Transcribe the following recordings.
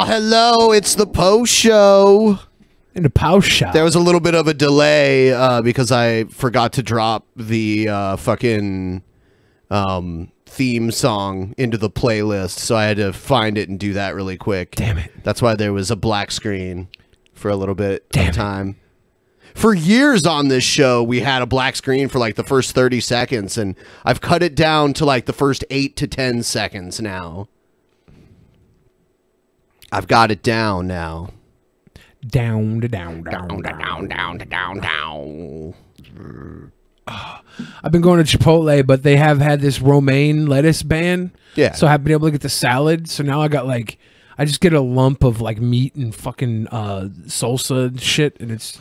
Oh, hello, it's the Poe Show. In the Poe Show. There was a little bit of a delay because I forgot to drop the fucking theme song into the playlist, so I had to find it and do that really quick. Damn it. That's why there was a black screen for a little bit of time. For years on this show, we had a black screen for like the first 30 seconds, and I've cut it down to like the first 8 to 10 seconds now. I've got it down now. Down. I've been going to Chipotle, but they have had this romaine lettuce ban. Yeah. So I've been able to get the salad. So now I got like, I just get a lump of like meat and fucking salsa and shit, and it's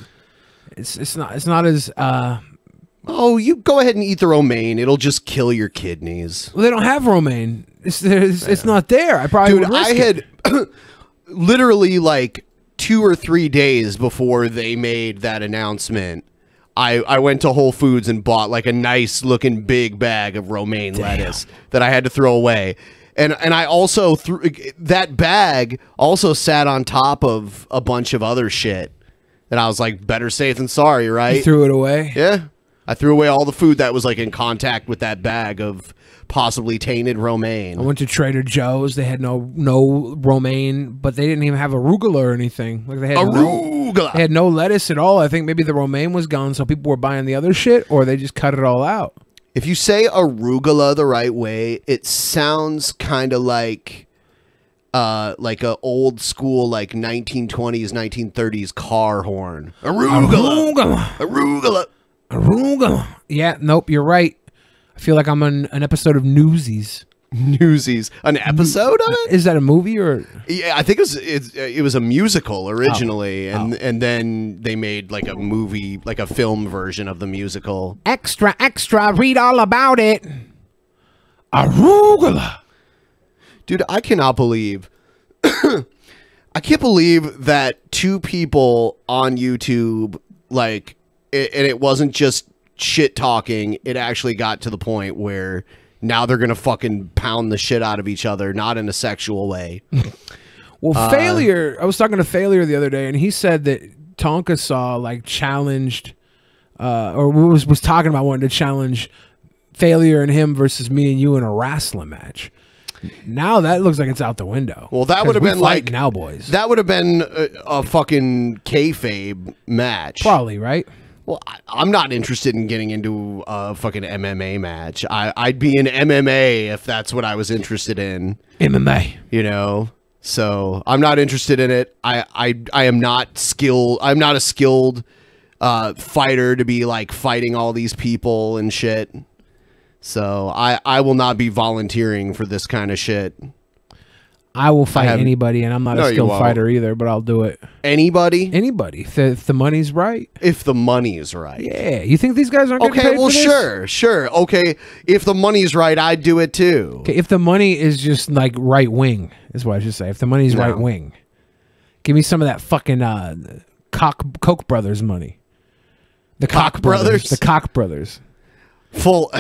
not as Oh, you go ahead and eat the romaine. It'll just kill your kidneys. Well, they don't have romaine. It's not there. I probably Dude, I had literally like 2 or 3 days before they made that announcement. I went to Whole Foods and bought like a nice looking big bag of romaine lettuce that I had to throw away. And I also threw that bag also sat on top of a bunch of other shit. And I was like, better safe than sorry, right? You threw it away? Yeah. I threw away all the food that was like in contact with that bag of possibly tainted romaine. I went to Trader Joe's. They had no romaine, but they didn't even have arugula or anything. Like they had arugula. They had no lettuce at all. I think maybe the romaine was gone, so people were buying the other shit, or they just cut it all out. If you say arugula the right way, it sounds kind of like a old school like 1920s, 1930s car horn. Arugula. Arugula. Arugula. Yeah, nope, you're right. I feel like I'm on an episode of Newsies. Newsies. An episode of it? Is that a movie or? Yeah, I think it was a musical originally, and then they made like a movie, like a film version of the musical. Extra, extra, read all about it. Arugula. Dude, I cannot believe I can't believe that 2 people on YouTube and it wasn't just shit talking, it actually got to the point where now they're gonna fucking pound the shit out of each other, not in a sexual way. Well, Failure, I was talking to Failure the other day, and he said that Tonka Saw like challenged or was talking about wanting to challenge Failure and him versus me and you in a wrestling match. Now that looks like it's out the window. Well, that would have been like now, boys. That would have been a fucking kayfabe match, probably, right? Well, I'm not interested in getting into a fucking MMA match. I'd be in MMA if that's what I was interested in. MMA, you know. So I'm not interested in it. I am not skilled. I'm not a skilled fighter to be like fighting all these people and shit. So I will not be volunteering for this kind of shit. I will fight anybody, and I'm not a skilled fighter either, but I'll do it. Anybody? Anybody. If the money's right. If the money's right. Yeah. You think these guys aren't getting paid for this? Sure. Okay, if the money's right, I'd do it too. Okay, if the money is just like right wing, is what I should say. If the money's right wing, give me some of that fucking Koch brothers money. The Koch brothers. The Koch brothers. Full.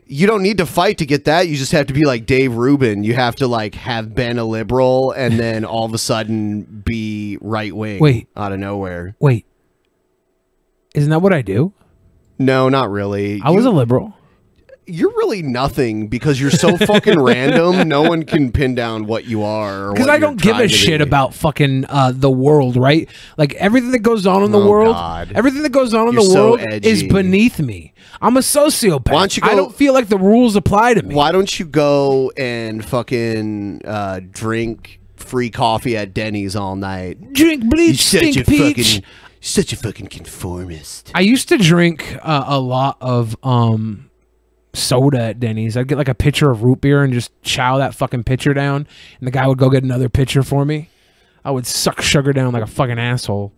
You don't need to fight to get that. You just have to be like Dave Rubin. You have to like have been a liberal and then all of a sudden be right wing. Wait, out of nowhere. Wait, isn't that what I do? No, not really. I was a liberal. You're really nothing because you're so fucking random. No one can pin down what you are. Because I don't give a shit about fucking the world, right? Like everything that goes on in the world, everything that goes on in the world is beneath me. I'm a sociopath. Why don't you go, I don't feel like the rules apply to me. Why don't you go and fucking drink free coffee at Denny's all night? Drink bleach, stink peach. Such a fucking conformist. I used to drink a lot of soda at Denny's. I'd get like a pitcher of root beer and just chow that fucking pitcher down, and the guy would go get another pitcher for me. I would suck sugar down like a fucking asshole.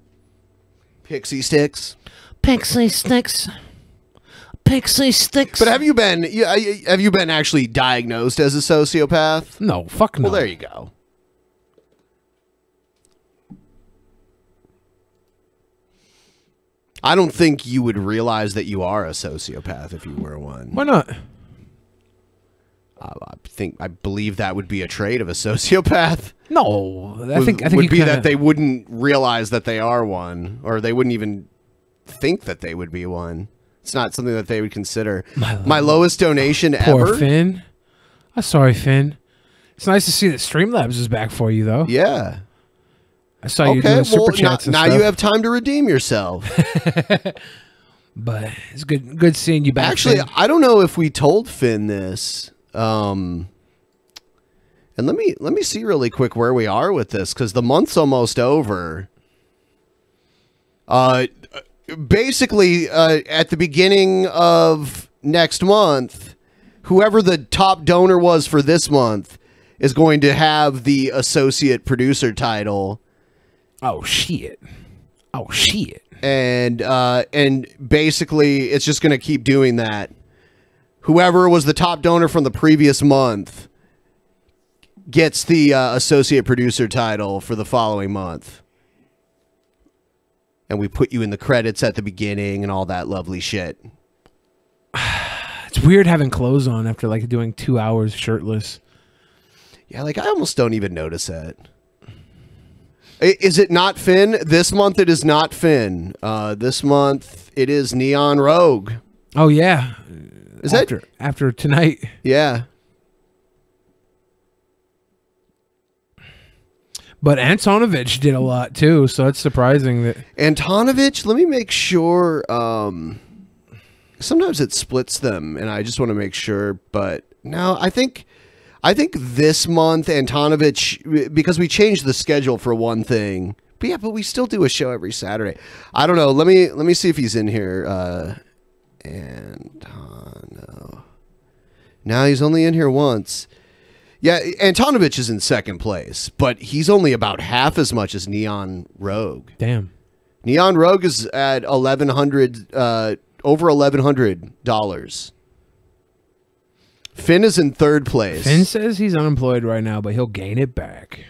Pixie sticks. Pixie sticks. Pixie sticks. But have you been actually diagnosed as a sociopath? No, fuck no. Well, there you go. I don't think you would realize that you are a sociopath if you were one. Why not? I believe that would be a trait of a sociopath. No, I think would you be kinda, that they wouldn't realize that they are one, or they wouldn't even think that they would be one. It's not something that they would consider. My lowest donation poor ever. Finn. I'm sorry, Finn. It's nice to see that Streamlabs is back for you, though. Yeah. I saw you doing super chats and now stuff. you have time to redeem yourself. But it's good seeing you back. Actually, Finn. I don't know if we told Finn this. And let me see really quick where we are with this, because the month's almost over. Basically, at the beginning of next month, whoever the top donor was for this month is going to have the associate producer title. Oh shit! Oh shit! And basically, it's just going to keep doing that. Whoever was the top donor from the previous month gets the associate producer title for the following month. And we put you in the credits at the beginning and all that lovely shit. It's weird having clothes on after like doing 2 hours shirtless. Yeah, like I almost don't even notice that. Is it not Finn? This month it is not Finn. This month it is Neon Rogue. Oh yeah. Is after tonight? Yeah. But Antonovich did a lot too, so it's surprising that Antonovich, let me make sure. Sometimes it splits them, and I just want to make sure. But no, I think this month Antonovich, because we changed the schedule for one thing. But yeah, but we still do a show every Saturday. I don't know. Let me see if he's in here. Antonov. No, he's only in here once. Yeah, Antonovich is in second place, but he's only about half as much as Neon Rogue. Damn. Neon Rogue is at $1,100, over $1,100. Finn is in third place. Finn says he's unemployed right now, but he'll gain it back.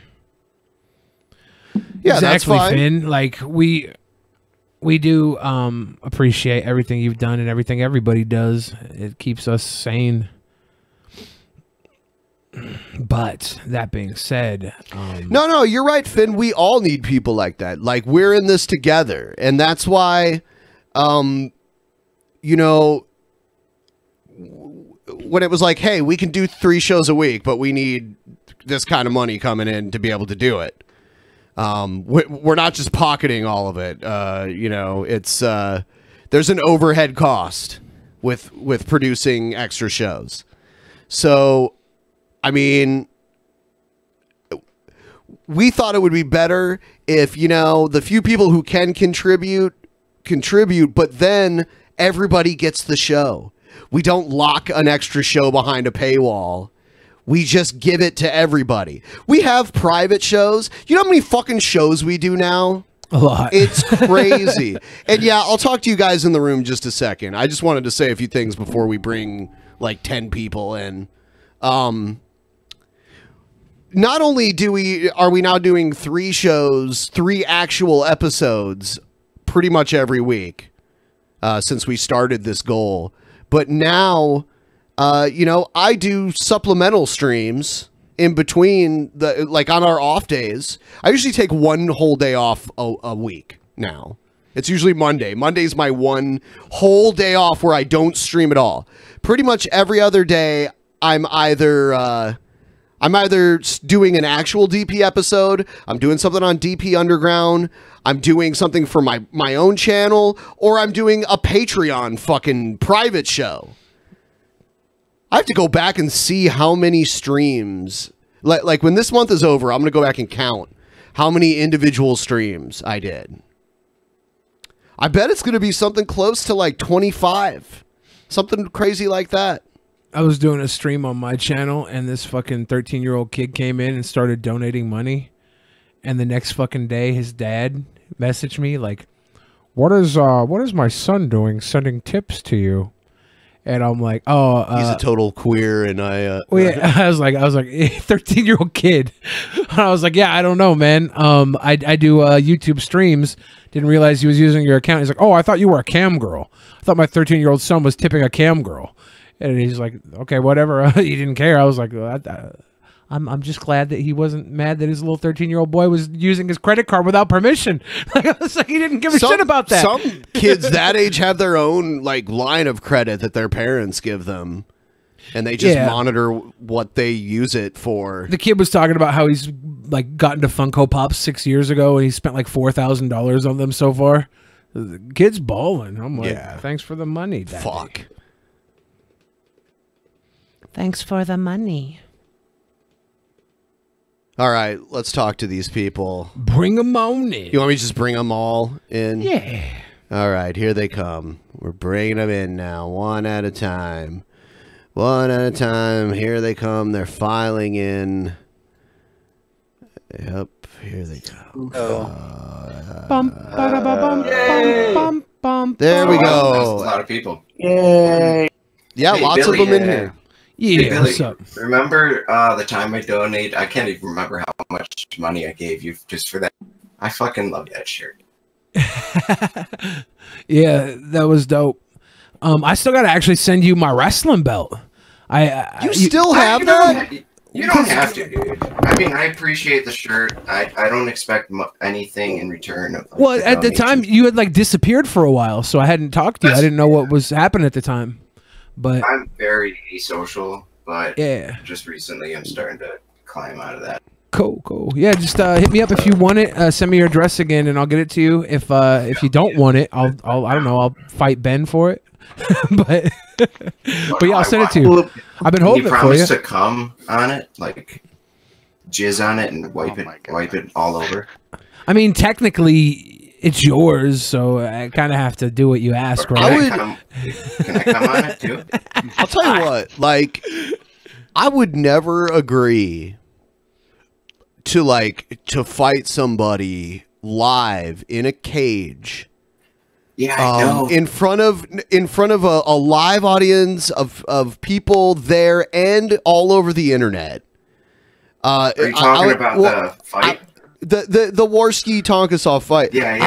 Yeah, exactly, that's fine. Finn. Like we do appreciate everything you've done and everything everybody does. It keeps us sane. But that being said, no, you're right, Finn. We all need people like that. Like, we're in this together, and that's why, you know, when it was like, hey, we can do 3 shows a week, but we need this kind of money coming in to be able to do it. We're not just pocketing all of it. You know, it's there's an overhead cost with producing extra shows. So, I mean, we thought it would be better if, you know, the few people who can contribute, but then everybody gets the show. We don't lock an extra show behind a paywall. We just give it to everybody. We have private shows. You know how many fucking shows we do now? a lot. It's crazy. And yeah, I'll talk to you guys in the room just a second. I just wanted to say a few things before we bring like 10 people in. Not only are we now doing 3 shows, 3 actual episodes pretty much every week since we started this goal, but now, you know, I do supplemental streams in between like on our off days. I usually take 1 whole day off a week now. It's usually Monday. Monday's my 1 whole day off where I don't stream at all. Pretty much every other day, I'm either doing an actual DP episode, I'm doing something on DP Underground, I'm doing something for my own channel, or I'm doing a Patreon fucking private show. I have to go back and see how many streams, like when this month is over, I'm going to go back and count how many individual streams I did. I bet it's going to be something close to like 25, something crazy like that. I was doing a stream on my channel, and this fucking 13-year-old kid came in and started donating money. And the next fucking day, his dad messaged me like, what is my son doing sending tips to you? And I'm like, oh, he's a total queer, and I was like 13-year-old kid. And I was like, yeah, I don't know, man. I do YouTube streams. Didn't realize he was using your account. He's like, oh, I thought you were a cam girl. I thought my 13-year-old son was tipping a cam girl. And he's like, okay, whatever. He didn't care. I was like, I'm just glad that he wasn't mad that his little 13-year-old boy was using his credit card without permission. Like, I was like, he didn't give a shit about that. Some kids that age have their own like line of credit that their parents give them, and they just monitor what they use it for. The kid was talking about how he's like gotten to Funko Pops 6 years ago, and he spent like $4,000 on them so far. The kid's balling. I'm like, thanks for the money, Daddy. Fuck. Thanks for the money. All right, let's talk to these people. Bring them on in. You want me to just bring them all in? Yeah. All right, here they come. We're bringing them in now, one at a time. One at a time. Here they come. They're filing in. Yep, here they come. There we go. That's a lot of people. Yay. Yeah, Hey, lots Billy, of them in here. Yeah, Hey, Billy, what's up? remember the time I donated? I can't even remember how much money I gave you just for that. I fucking love that shirt. Yeah, that was dope. I still gotta actually send you my wrestling belt. You still have that? You don't have to, dude. I mean, I appreciate the shirt. I don't expect anything in return. Of, like, Well, at the time, you had like disappeared for a while, so I hadn't talked to you. I didn't know what was happening at the time. But I'm very asocial, but yeah, just recently I'm starting to climb out of that. Cool. Yeah, just hit me up if you want it. Send me your address again, and I'll get it to you. If you don't want it, I don't know. I'll fight Ben for it. but yeah, I'll send it to you. I've been holding it for you. Promise to come on it, like jizz on it, and wipe it all over. I mean, technically, it's yours, so I kind of have to do what you ask, right? Can I come on it too? I'll tell you what, like, I would never agree to fight somebody live in a cage. Yeah, I know. In front of a live audience of people there and all over the internet. Are you talking about the fight? The Warski Tonkasaw fight. Yeah.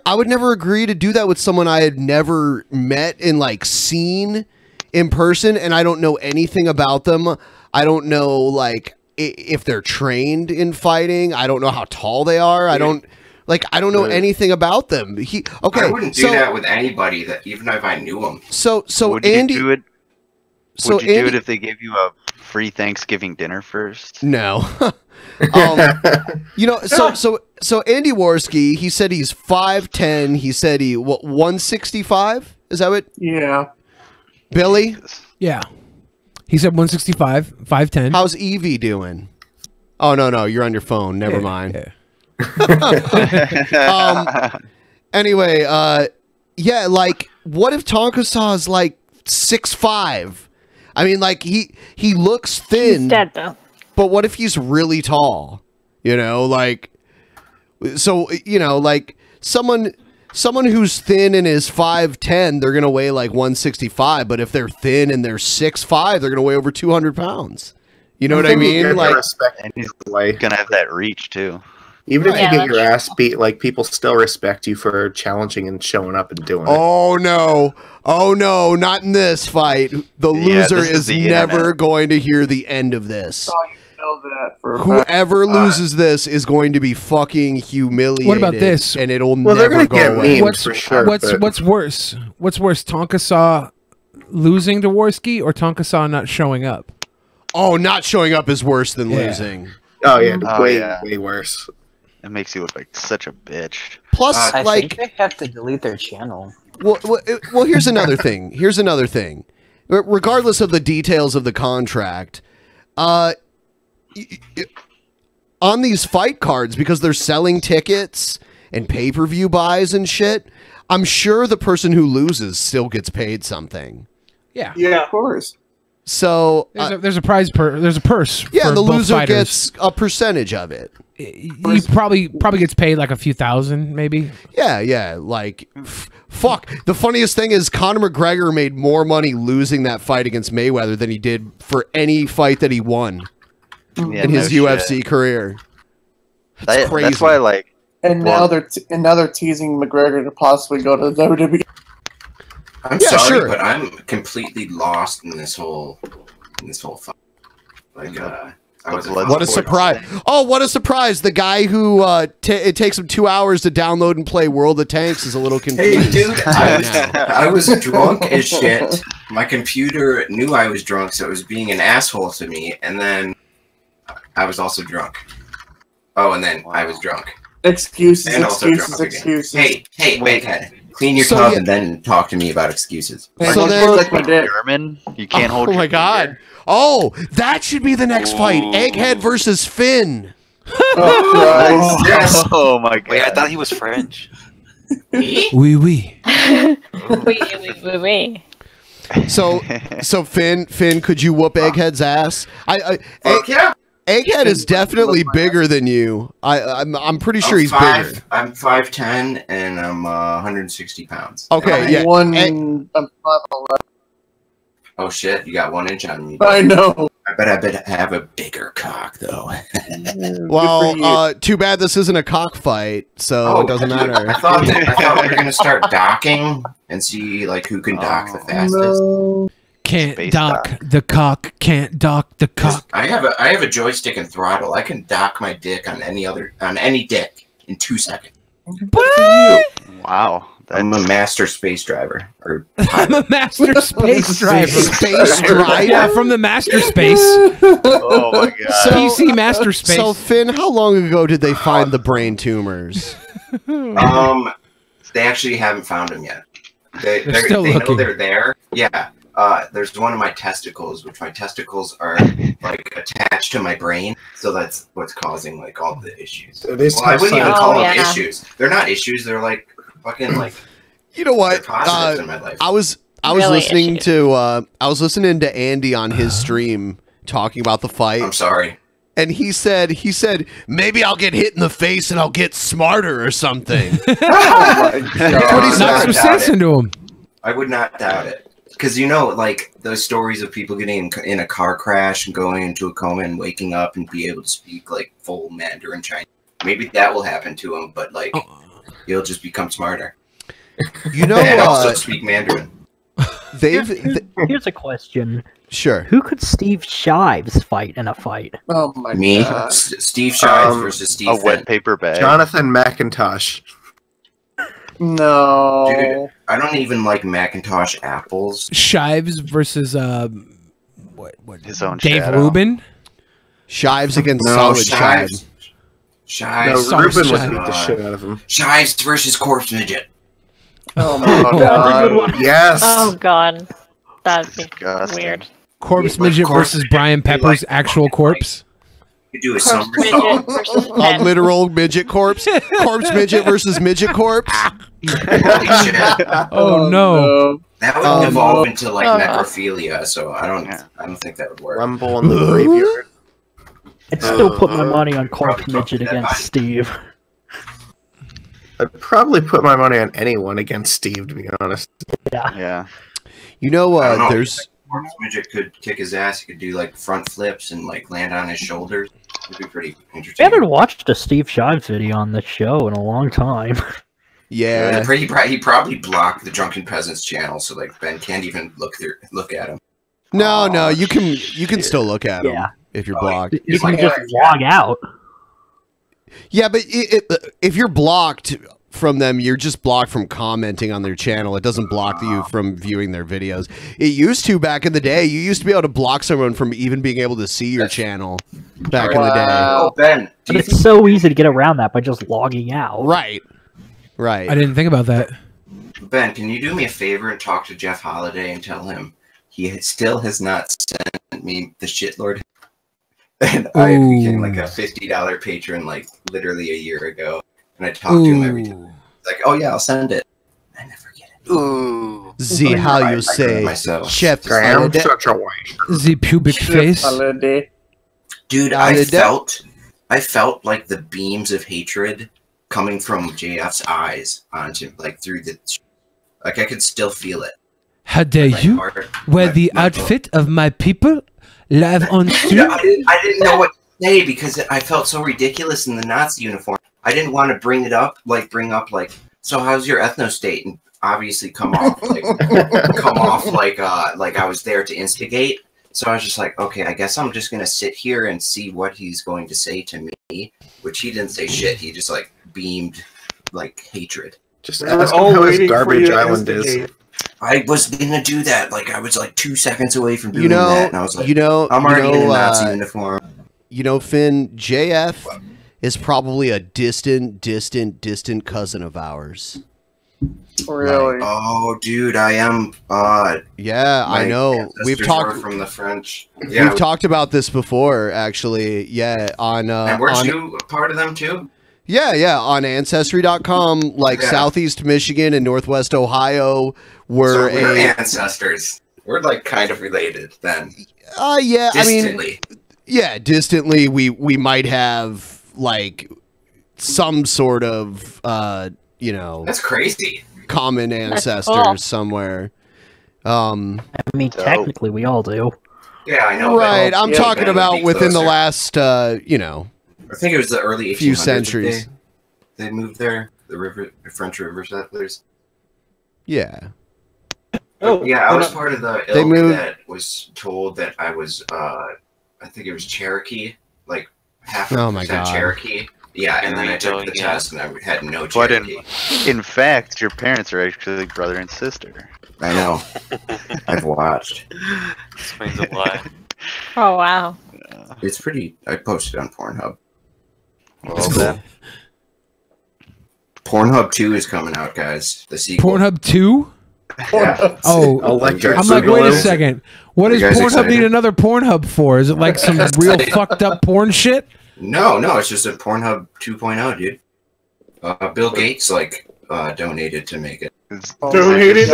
I would never agree to do that with someone I had never met and like seen in person, and I don't know anything about them. I don't know like if they're trained in fighting. I don't know how tall they are. I don't know anything about them. I wouldn't do that with anybody, that even if I knew them. So would Andy, you do it? so would you Andy, do it if they gave you a free Thanksgiving dinner first? No. So Andy Warski, he said he's 5'10". He said 165? Is that what? Yeah. Billy? Yeah. He said 165, 5'10". How's Evie doing? Oh, no, you're on your phone. Never mind. Yeah. Anyway, like, what if Tonkasaw is like 6'5"? I mean, like, he looks thin. He's dead, though. But what if he's really tall? You know, like, so, you know, like, someone who's thin and is 5'10", they're going to weigh like 165. But if they're thin and they're 6'5", they're going to weigh over 200 pounds. You know what I mean? Like, and he's going to have that reach, too. Even if you get your ass beat, like, people still respect you for challenging and showing up and doing it. Oh no, not in this fight. The loser is never going to hear the end of this. Whoever loses this is going to be fucking humiliated. What about this? And it'll never go away. What's worse? What's worse, Tonkasaw losing to Warski or Tonkasaw not showing up? Oh, not showing up is worse than losing. Oh yeah, way worse. It makes you look like such a bitch. Plus, I like, think they have to delete their channel. Well, here's another thing. Regardless of the details of the contract, on these fight cards, because they're selling tickets and pay-per-view buys and shit, I'm sure the person who loses still gets paid something. Yeah, of course. So there's a prize there's a purse. Yeah, for the both loser fighters. gets a percentage of it. He probably gets paid like a few thousand, maybe. Yeah. Like, fuck. The funniest thing is Conor McGregor made more money losing that fight against Mayweather than he did for any fight that he won in his UFC career. That's crazy. That's why, like, now they're teasing McGregor to possibly go to the WWE. I'm Yeah, sorry, sure. but I'm completely lost in this whole fight. Like, I was What a surprise! Oh, what a surprise! The guy who it takes him 2 hours to download and play World of Tanks is a little confused. Hey, dude, I was drunk as shit. My computer knew I was drunk, so it was being an asshole to me. And then I was also drunk. Oh, and then I was drunk. Excuses, And also excuses, drunk again. excuses. Hey, Egghead. Clean your So, tub yeah. and then talk to me about excuses. Hey, So don't then- look like my dick. German, you can't hold. Oh your my god! finger. Oh, that should be the next fight: Egghead versus Finn. Oh, Christ. Yes. Oh my god! Wait, I thought he was French. Oui, oui. Wait. So Finn, could you whoop Egghead's ass? Fuck yeah. Egghead is definitely bigger than you. I'm pretty sure he's bigger. I'm 5'10" and I'm 160 pounds. Okay, yeah. I'm Egg- 5'11". Oh shit, you got 1 inch on me. I know. I bet have a bigger cock though. Well, too bad this isn't a cockfight, so it doesn't matter. I thought we were gonna start docking and see like who can dock the fastest. No. Can't Space dock the cock. Can't dock the cock. I have a joystick and throttle. I can dock my dick on any dick in 2 seconds. Wow, I'm a master space driver. Or I'm a master space driver. Space driver? Yeah, from the master space. oh my god! PC master space. So Finn, how long ago did they find the brain tumors? They actually haven't found them yet. They still know looking. they're there. Yeah. There's one of my testicles, which my testicles are like attached to my brain, so that's what's causing like all the issues. So this Well, I wouldn't even has call them yeah. issues. They're not issues. They're like fucking like You know they're what? positives in my life. I was Really listening issues. to I was listening to Andy on his stream talking about the fight. I'm sorry. And he said, maybe I'll get hit in the face and I'll get smarter or something. Oh my God. Knock some sense into him. I would not doubt it. Because you know, like those stories of people getting in a car crash and going into a coma and waking up and be able to speak like full Mandarin Chinese. Maybe that will happen to him, but like he'll just become smarter. You know, And also speak Mandarin. Here's a question. Sure. Who could Steve Shives fight in a fight? Oh my Me, God. Steve Shives versus Steve. A Finn. wet paper bag. Jonathan McIntosh. No. Dude, I don't even like Macintosh apples. Shives versus what? His own Dave shadow. Rubin. Shives against No, solid Shives. Shives. No, Shives. Ruben would Shives. beat the shit out of him. Shives versus Corpse Midget. Oh my God. Yes. Oh god, that'd be Disgusting. weird. Corpse Yeah, like midget corpse versus midget. Brian They Pepper's like actual fucking corpse. You do a Corpse somersault. midget versus A men. literal midget corpse. Corpse midget versus midget corpse. Holy shit. Oh, no. That would evolve into like Oh. necrophilia, so I don't think that would work. Rumble in the graveyard. I'd still put my money on Corpse Probably Midget that against body. Steve. I'd probably put my money on anyone against Steve, to be honest. Yeah. You know, I don't know. there's Corpse Midget could kick his ass. He could do like front flips and like land on his shoulders. It'd be pretty We interesting. haven't watched a Steve Shives video on this show in a long time. yeah. He probably blocked the Drunken Peasants channel, so like Ben can't even look at him. No, you can still look at them Yeah. if you're blocked. You It's can like just Eric. log out. Yeah, but if you're blocked from them, you're just blocked from commenting on their channel. It doesn't block you from viewing their videos. It used to back in the day. You used to be able to block someone from even being able to see your channel back in the day. Oh, Ben, do But you it's so easy to get around that by just logging out. Right. I didn't think about that. Ben, can you do me a favor and talk to Jeff Holiday and tell him he still has not sent me the shitlord? And I became like a $50 patron like literally a year ago, and I talk to him every time. He's like, "Oh yeah, I'll send it." I never get it. Ooh. See how I you say, myself. Chef Graham, Holiday. such a waste. The pubic face. Holiday. Dude, Holiday. I felt like the beams of hatred coming from JF's eyes onto like through the like I could still feel it. How dare My you heart, wear my- the my outfit of my people live on Yeah, stream? I didn't know what to say because I felt so ridiculous in the Nazi uniform. I didn't want to bring up like, so how's your ethno state? And obviously come off like I was there to instigate. So I was just like, okay, I guess I'm just gonna sit here and see what he's going to say to me. Which he didn't say shit. He just like beamed like hatred. Just ask him how his garbage island is. I was gonna do that. Like I was like 2 seconds away from doing that, and I was like, I'm already in a Nazi uniform. You know, Finn, JF is probably a distant cousin of ours. Really? Oh, dude, I am. Yeah, I know. We've talked from the French. Yeah, we've talked about this before, actually. Yeah, on. And weren't you a part of them too? Yeah, on Ancestry.com, like Southeast Michigan and Northwest Ohio were we're ancestors. We're like kind of related then. Yeah, distantly. I mean, yeah, distantly. We might have like some sort of you know. That's crazy. Common ancestors somewhere. I mean, technically, we all do. Yeah, I know. Right, I'm talking about within the last, you know, I think it was the early 1800s few centuries. They moved there. The French river settlers. Yeah. Oh, yeah, I was part of the ilk that was told that I was, I think it was Cherokee, like half Cherokee. Yeah, and then I took the test and I had no Cherokee. But in fact, your parents are actually brother and sister. I know. I've watched. Explains a lot. Oh, wow. It's pretty. I posted on Pornhub. Well, then. Pornhub 2 is coming out, guys. The sequel. Pornhub 2? Yeah. Oh, I'm like, wait a second. What does Pornhub need another Pornhub for? Is it like some real fucked up porn shit? No, it's just a Pornhub 2.0, dude. Bill Gates like donated to make it. Donated?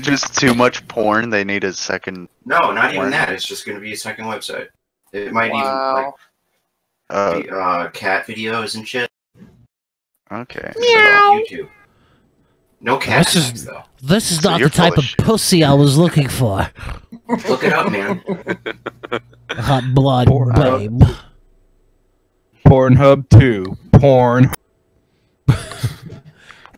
Just too much porn. They need a second. No, not even that. It's just going to be a second website. It might even like cat videos and shit. Okay. Meow. YouTube. No cat sex, though. This is not the type of pussy I was looking for. Look it up, man. Hot blood, babe. Pornhub 2. Porn.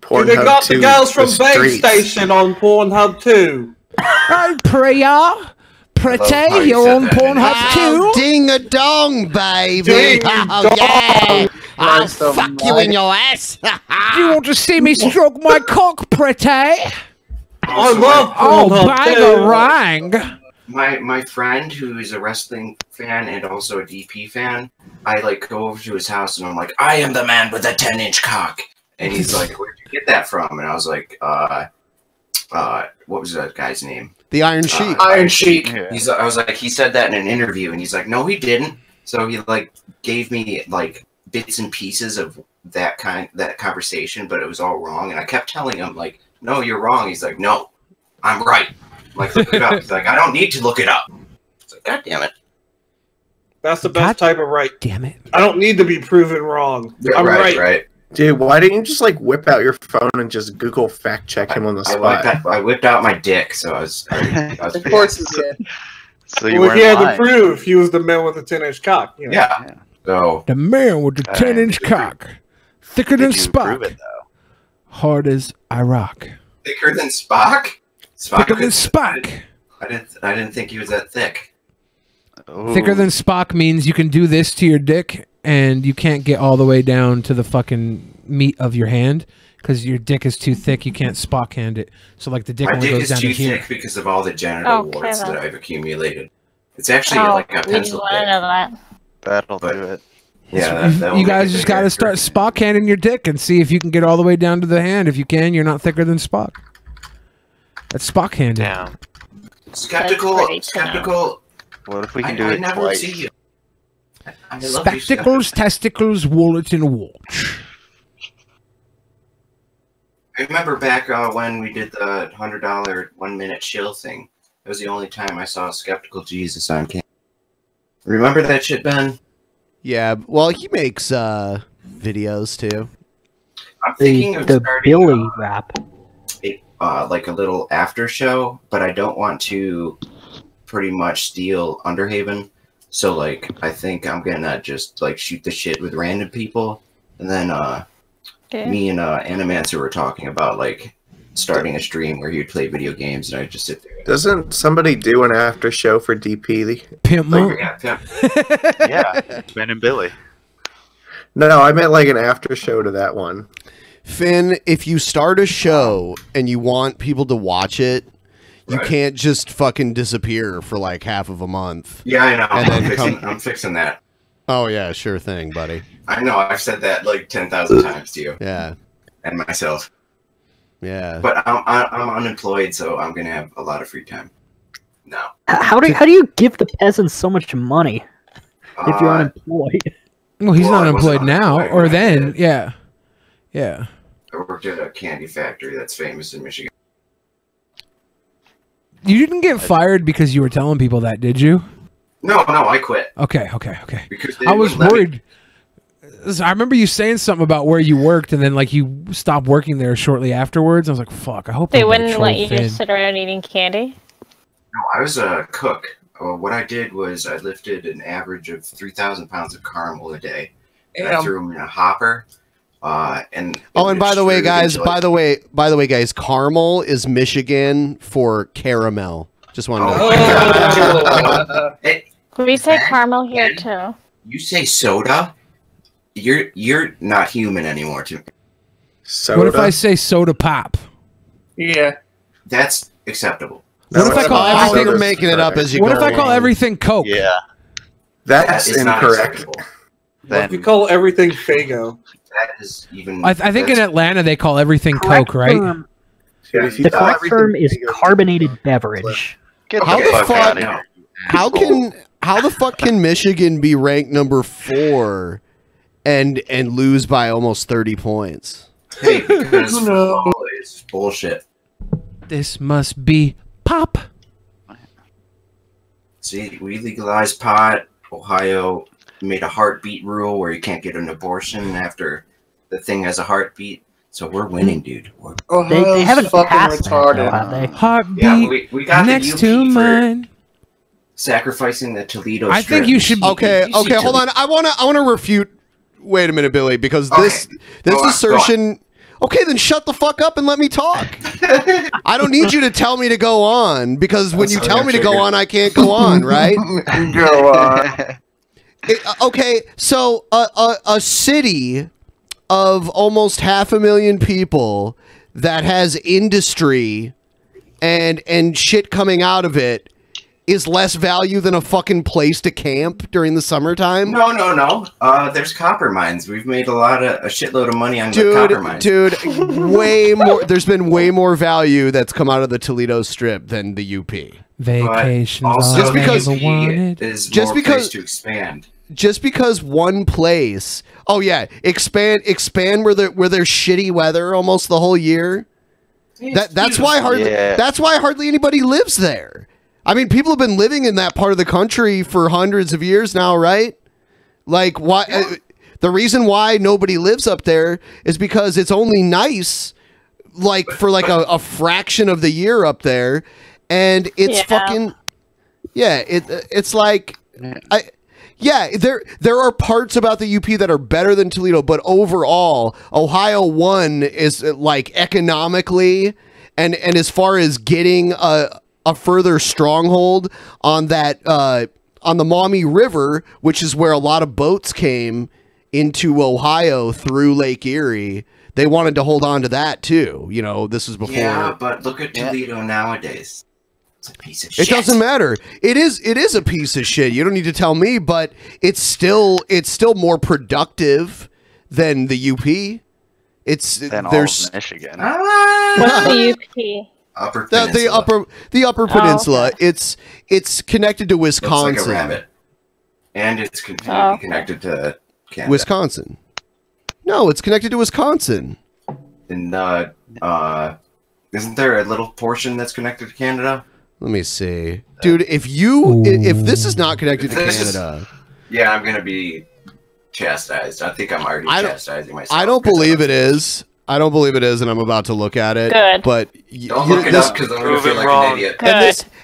Pornhub They got 2, the girls from the Bait streets. Station on Pornhub 2. Hi, Priya. Pretty, you're on Pornhub too? Ding a dong, baby. Ding Oh, yeah. I'll fuck you in your ass. Do you want to see me stroke my cock, pretty? I love Pornhub bang. My friend who is a wrestling fan and also a DP fan, I like go over to his house and I'm like, I am the man with the 10-inch cock. And he's like, where'd you get that from? And I was like, what was that guy's name? The Iron Sheik. Iron Sheik. Yeah. I was like, he said that in an interview, and he's like, no, he didn't. So he like gave me like bits and pieces of that conversation, but it was all wrong. And I kept telling him like, no, you're wrong. He's like, no, I'm right. I'm like, look it up. He's like, I don't need to look it up. It's like, God damn it. That's the best type of right. Damn it. I don't need to be proven wrong. Yeah, I'm right. Dude, why didn't you just like whip out your phone and just Google fact check him on the spot? I whipped out my dick, so I was Of course you did. So you Well, weren't he had lying. to prove he was the man with the 10-inch cock. You know? Yeah. So The man with the 10-inch cock. Thicker than Did you prove Spock. it though? Hard as Iraq. thicker than Spock? Thicker than Spock. I didn't think he was that thick. Thicker than Spock means you can do this to your dick and you can't get all the way down to the fucking meat of your hand because your dick is too thick. You can't Spock hand it. So like the dick My only dick goes is down too to here. thick because of all the genital warts that I've accumulated. It's actually like a we pencil want to dick. know that. That'll do it. Yeah, that'll You make guys it just bigger. got to start Spock handing your dick and see if you can get all the way down to the hand. If you can, you're not thicker than Spock. That's Spock handing. Damn. Skeptical. What if we can I do it never twice? see you. I love you, Spectacles, testicles, wallet, and watch. I remember back when we did the $100 1-minute chill thing. It was the only time I saw Skeptical Jesus on camera. Remember that shit, Ben? Yeah, well, he makes videos too. I'm thinking of The starting Billy rap. like a little after show, but I don't want to pretty much steal Underhaven. So like, I think I'm gonna just like shoot the shit with random people, and then me and Animancer were talking about like starting a stream where he would play video games, and I'd just sit there. Doesn't somebody do an after show for DP? Pimp Mo? Yeah, Pimp. Yeah, Ben and Billy. No, I meant like an after show to that one. Finn, if you start a show and you want people to watch it, you can't just fucking disappear for like half of a month. Yeah, I know. And then I'm fixing that. Oh yeah, sure thing, buddy. I know. I've said that like 10,000 times to you. Yeah. And myself. Yeah. But I'm unemployed, so I'm gonna have a lot of free time. No. How do you give the peasants so much money if you're unemployed? Well, he's not unemployed now, or then, yeah. Yeah. I worked at a candy factory that's famous in Michigan. You didn't get fired because you were telling people that, did you? No, I quit. Okay. Because I was worried. I remember you saying something about where you worked, and then like you stopped working there shortly afterwards. I was like, "Fuck!" I hope they wouldn't let you just sit around eating candy. No, I was a cook. What I did was I lifted an average of 3,000 pounds of caramel a day, and I threw them in a hopper. And by the way, guys, caramel is Michigan for caramel. Just wanted to. We say caramel here too. You say soda? You're not human anymore, too. Soda? What if I say soda pop? Yeah, that's acceptable. What if I call everything? You're making it up as you go. What if I call everything Coke? Yeah, that's incorrect. What if you call everything Faygo? That is even. I think in Atlanta they call everything Coke, right? The correct term is carbonated beverage. How the fuck can Michigan be ranked number 4 and lose by almost 30 points? Hey, because football is bullshit. This must be pop. See, we legalized pot. Ohio made a heartbeat rule where you can't get an abortion after the thing has a heartbeat. So we're winning, dude. They haven't fucking passed retarded. that, though, have they? Heartbeat Yeah, we got next the to UP for mine. sacrificing the Toledo. I think you should. Okay, hold on. I wanna refute. Wait a minute, Billy, because this assertion. Okay, then shut the fuck up and let me talk. I don't need you to tell me to go on, because when you tell me to go on, I can't go on, right? Go on. Okay, so a city of almost 500,000 people that has industry and shit coming out of it is less value than a fucking place to camp during the summertime? No. There's copper mines. We've made a shitload of money on the copper mines. Dude, way more. There's been way more value that's come out of the Toledo Strip than the UP. Vacations also, because is just more because place to expand. Just because one place, expand where there's shitty weather almost the whole year. That's why hardly anybody lives there. I mean, people have been living in that part of the country for hundreds of years now, right? Like, why? The reason why nobody lives up there is because it's only nice, like for like a fraction of the year up there, and it's fucking It's like there are parts about the UP that are better than Toledo, but overall, Ohio won is like economically and as far as getting a further stronghold on that on the Maumee River, which is where a lot of boats came into Ohio through Lake Erie. They wanted to hold on to that too. You know, this was before. Yeah, but look at Toledo nowadays. It's a piece of shit. It doesn't matter. It is a piece of shit. You don't need to tell me, but it's still more productive than the UP. There's all of Michigan. What's the UP? The upper peninsula. Okay. It's connected to Wisconsin. Looks like a rabbit. And it's connected to Canada. Wisconsin. No, it's connected to Wisconsin. And isn't there a little portion that's connected to Canada? Let me see, dude. If this is not connected to Canada, yeah, I'm gonna be chastised. I think I'm already chastising myself. I don't believe it is. And I'm about to look at it. Good. But don't look it up because I'm gonna feel like an idiot.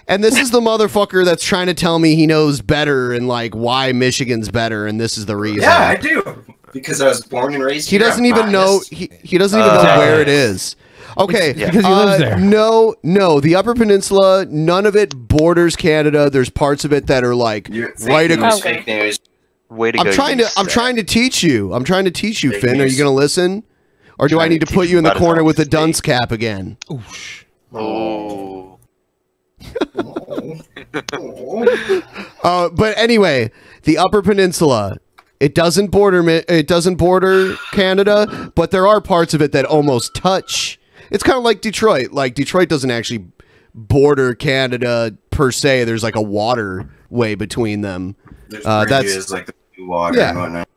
And this is the motherfucker that's trying to tell me he knows better and like why Michigan's better, and this is the reason. Yeah, I do. Because I was born and raised. He doesn't even know. He doesn't even know where it is. Okay, It's because he lives there. No, the Upper Peninsula, none of it borders Canada. There's parts of it that are like right across. Fake news. Way to I'm go. trying to teach you. I'm trying to teach you, Fake Finn. Are you news. going to listen, or do I need to put you in the corner with the dunce cap again? Oh. But anyway, the Upper Peninsula. It doesn't border Canada, but there are parts of it that almost touch. It's kind of like Detroit. Like Detroit doesn't actually border Canada per se. There's like a waterway between them. There's That's bridges, like the blue water and whatnot.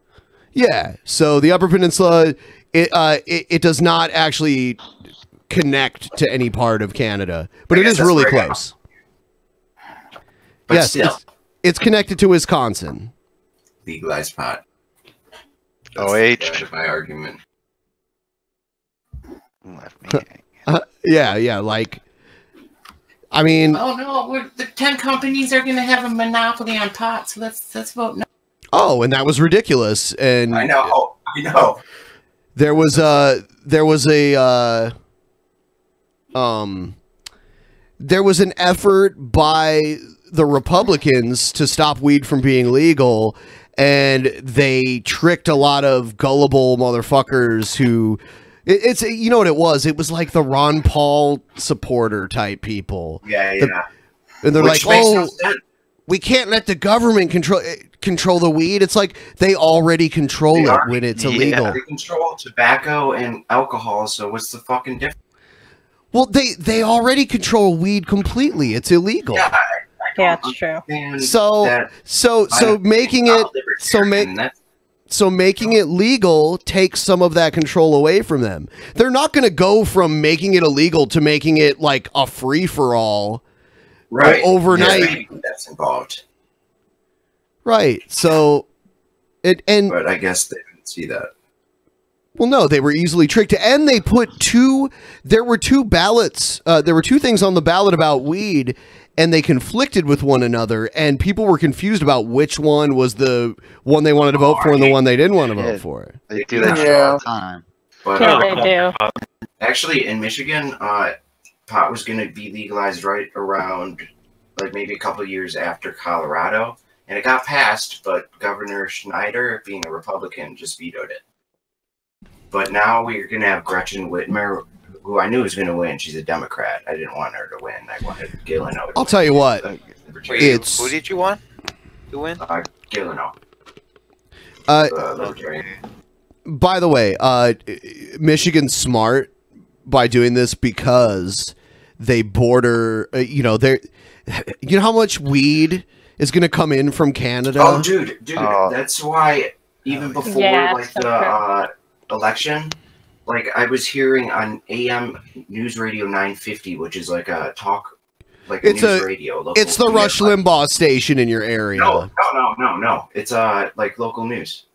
Yeah. So the Upper Peninsula, it does not actually connect to any part of Canada, but it is really close. But yes, still. it's connected to Wisconsin. Legalized pot. OH. That's my argument. Yeah, like, I mean, Oh no, the 10 companies are going to have a monopoly on pot, so let's vote no. oh, and that was ridiculous. And I know. there was an effort by the Republicans to stop weed from being legal, and they tricked a lot of gullible motherfuckers who it's you know what it was like the Ron Paul supporter type people. Yeah. And they're Which like, makes oh, no sense. we can't let the government control the weed. It's like they already control it when it's illegal. They control tobacco and alcohol, so what's the fucking difference? Well, they already control weed completely. It's illegal. Yeah, Yeah, it's true. So making it legal takes some of that control away from them. They're not going to go from making it illegal to making it like a free for all, right? Overnight. That's involved, right? So, but I guess they didn't see that. Well, no, they were easily tricked, and they put there were two ballots. There were two things on the ballot about weed, and they conflicted with one another, and people were confused about which one was the one they wanted to vote for and the one they didn't want to vote for. They do that shit all the time. But, Yeah, they do. Actually, in Michigan, pot was going to be legalized right around, like maybe a couple of years after Colorado, and it got passed, but Governor Schneider, being a Republican, just vetoed it. But now we're going to have Gretchen Whitmer, who I knew was going to win. She's a Democrat. I didn't want her to win. I wanted Gillino. I'll tell you what. Who did you want to win? Gillino. By the way, Michigan's smart by doing this because they border. You know how much weed is going to come in from Canada. Oh, dude, that's why even before the election, like I was hearing on AM News Radio 950, which is like a talk, like a news radio. It's the Rush Limbaugh station in your area. No. It's like local news.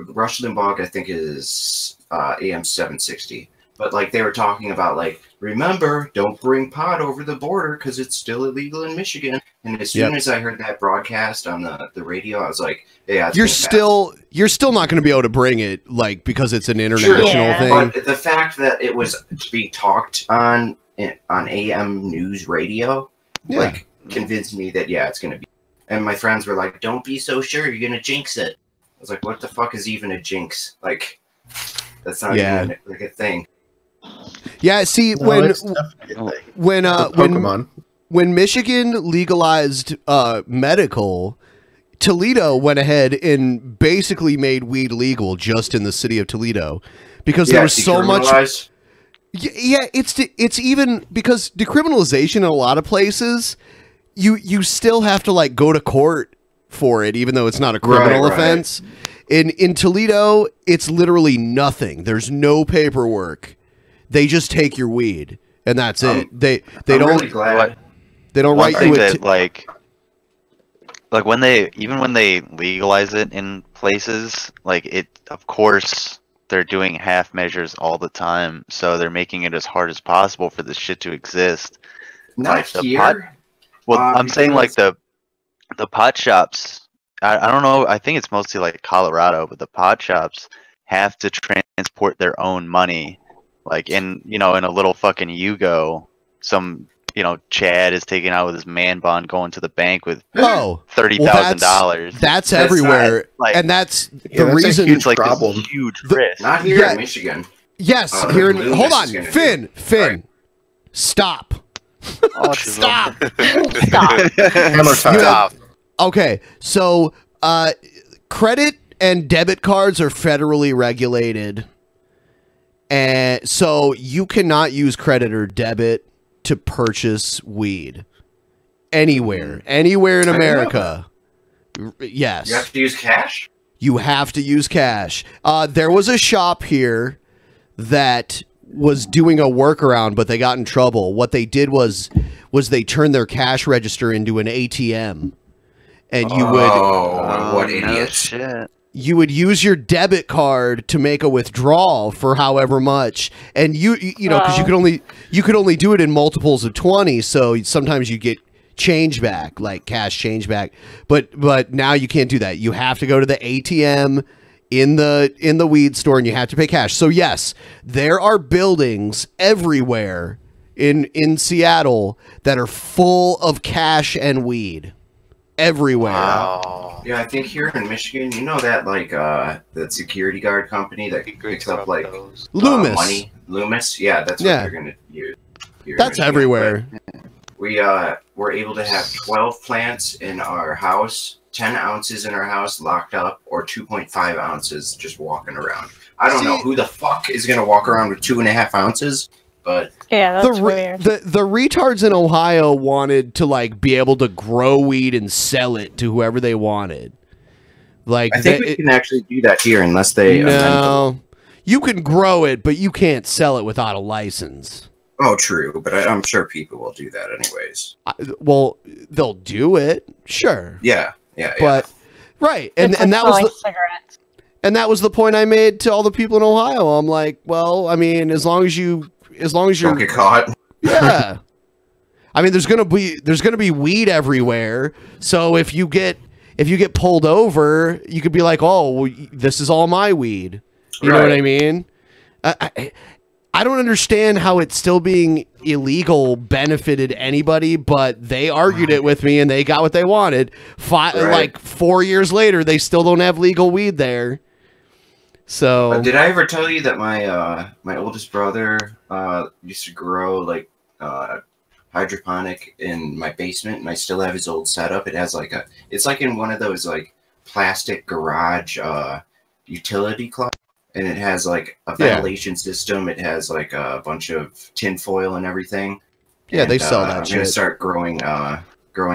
Rush Limbaugh, I think, is AM 760. But like they were talking about, like, remember, don't bring pot over the border because it's still illegal in Michigan. And as soon as I heard that broadcast on the radio, I was like, yeah, you're still not going to be able to bring it, like, because it's an international thing. But the fact that it was to be talked on AM News Radio, like, convinced me that it's going to be. And my friends were like, don't be so sure, you're going to jinx it. I was like, what the fuck is even a jinx? Like, that's not even like a thing. Yeah, see, when Michigan legalized medical, Toledo went ahead and basically made weed legal just in the city of Toledo because there was so much. Yeah, it's even because decriminalization in a lot of places, you still have to like go to court for it, even though it's not a criminal offense. In Toledo, it's literally nothing. There's no paperwork. They just take your weed, and that's it. They don't. Really glad. They don't write you a like when they legalize it in places, like it. Of course, they're doing half measures all the time, so they're making it as hard as possible for this shit to exist. Not like here. I'm saying like the pot shops. I don't know. I think it's mostly like Colorado, but the pot shops have to transport their own money Like in a little fucking Yugo, some Chad is taking out with his man bun going to the bank with $30,000. That's everywhere, and that's the reason. It's like this huge risk. Not here in Michigan. Yes, here in hold on, Finn, stop. Stop. Stop. Okay, so credit and debit cards are federally regulated, and so you cannot use credit or debit to purchase weed anywhere in America. Yes, you have to use cash. You have to use cash. There was a shop here that was doing a workaround, but they got in trouble. What they did was they turned their cash register into an ATM, and you would what idiots! You would use your debit card to make a withdrawal for however much, and you know, because you could only do it in multiples of 20, so sometimes you get change back, like cash change back, but now you can't do that. You have to go to the ATM in the weed store, and you have to pay cash. So yes, there are buildings everywhere in Seattle that are full of cash and weed everywhere. Wow. Yeah, I think here in Michigan, that like that security guard company that picks up like Loomis money. Loomis, yeah, that's what they're gonna use. That's everywhere. We were able to have 12 plants in our house, 10 ounces in our house locked up, or 2.5 ounces just walking around. I don't know who the fuck is gonna walk around with 2.5 ounces. But yeah, that's weird. The retards in Ohio wanted to like be able to grow weed and sell it to whoever they wanted. Like I think we can actually do that here unless they no, you can grow it, but you can't sell it without a license. Oh, true, but I'm sure people will do that anyways. Well, they'll do it, sure. Yeah, but right, and that was the cigarettes. And that was the point I made to all the people in Ohio. I'm like, well, I mean, as long as you're don't get caught. Yeah. I mean, there's gonna be weed everywhere. So if you get pulled over, you could be like, oh, well, this is all my weed. You know what I mean? I don't understand how it's still being illegal benefited anybody, but they argued it with me and they got what they wanted. Like 4 years later, they still don't have legal weed there. So did I ever tell you that my my oldest brother used to grow like hydroponic in my basement, and I still have his old setup. It has like it's like in one of those like plastic garage utility closets, and it has like a ventilation system. It has like a bunch of tin foil and everything. Yeah, and, they sell that I'm shit. gonna start growing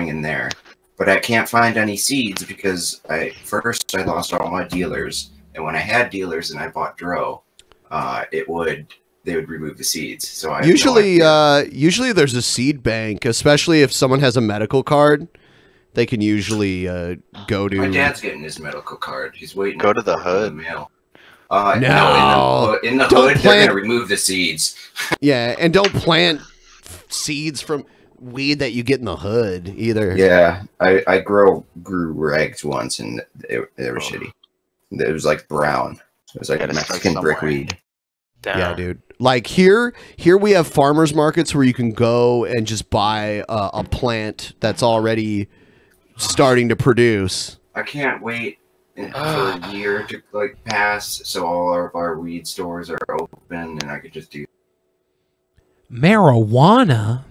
in there, but I can't find any seeds because first I lost all my dealers. And when I had dealers and I bought Dro, they would remove the seeds. So I usually there's a seed bank, especially if someone has a medical card. They can usually go to. My dad's getting his medical card. He's waiting. Go to the hood. In the mail. No, in the hood, they're gonna remove the seeds. Yeah, and don't plant seeds from weed that you get in the hood either. Yeah, I grew rags once, and they were shitty. It was like brown. It was like a Mexican brickweed. Yeah, dude. Like here we have farmers markets where you can go and just buy a plant that's already starting to produce. I can't wait for a year to like pass, so all of our weed stores are open, and I could just do marijuana.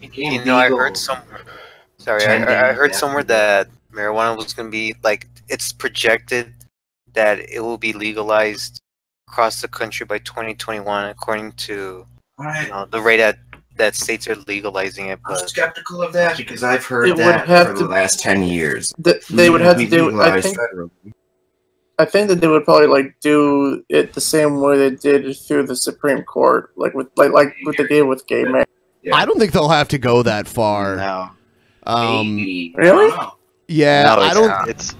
You know, I heard somewhere. Sorry, I heard somewhere that marijuana was going to be like it's projected that it will be legalized across the country by 2021, according to the rate that states are legalizing it. But I'm skeptical of that because I've heard that for the last 10 years. They would have to do. I think that they would probably like do it the same way they did through the Supreme Court, like what they did with gay marriage. Yeah. I don't think they'll have to go that far. No. Really? Yeah, no, I don't. It's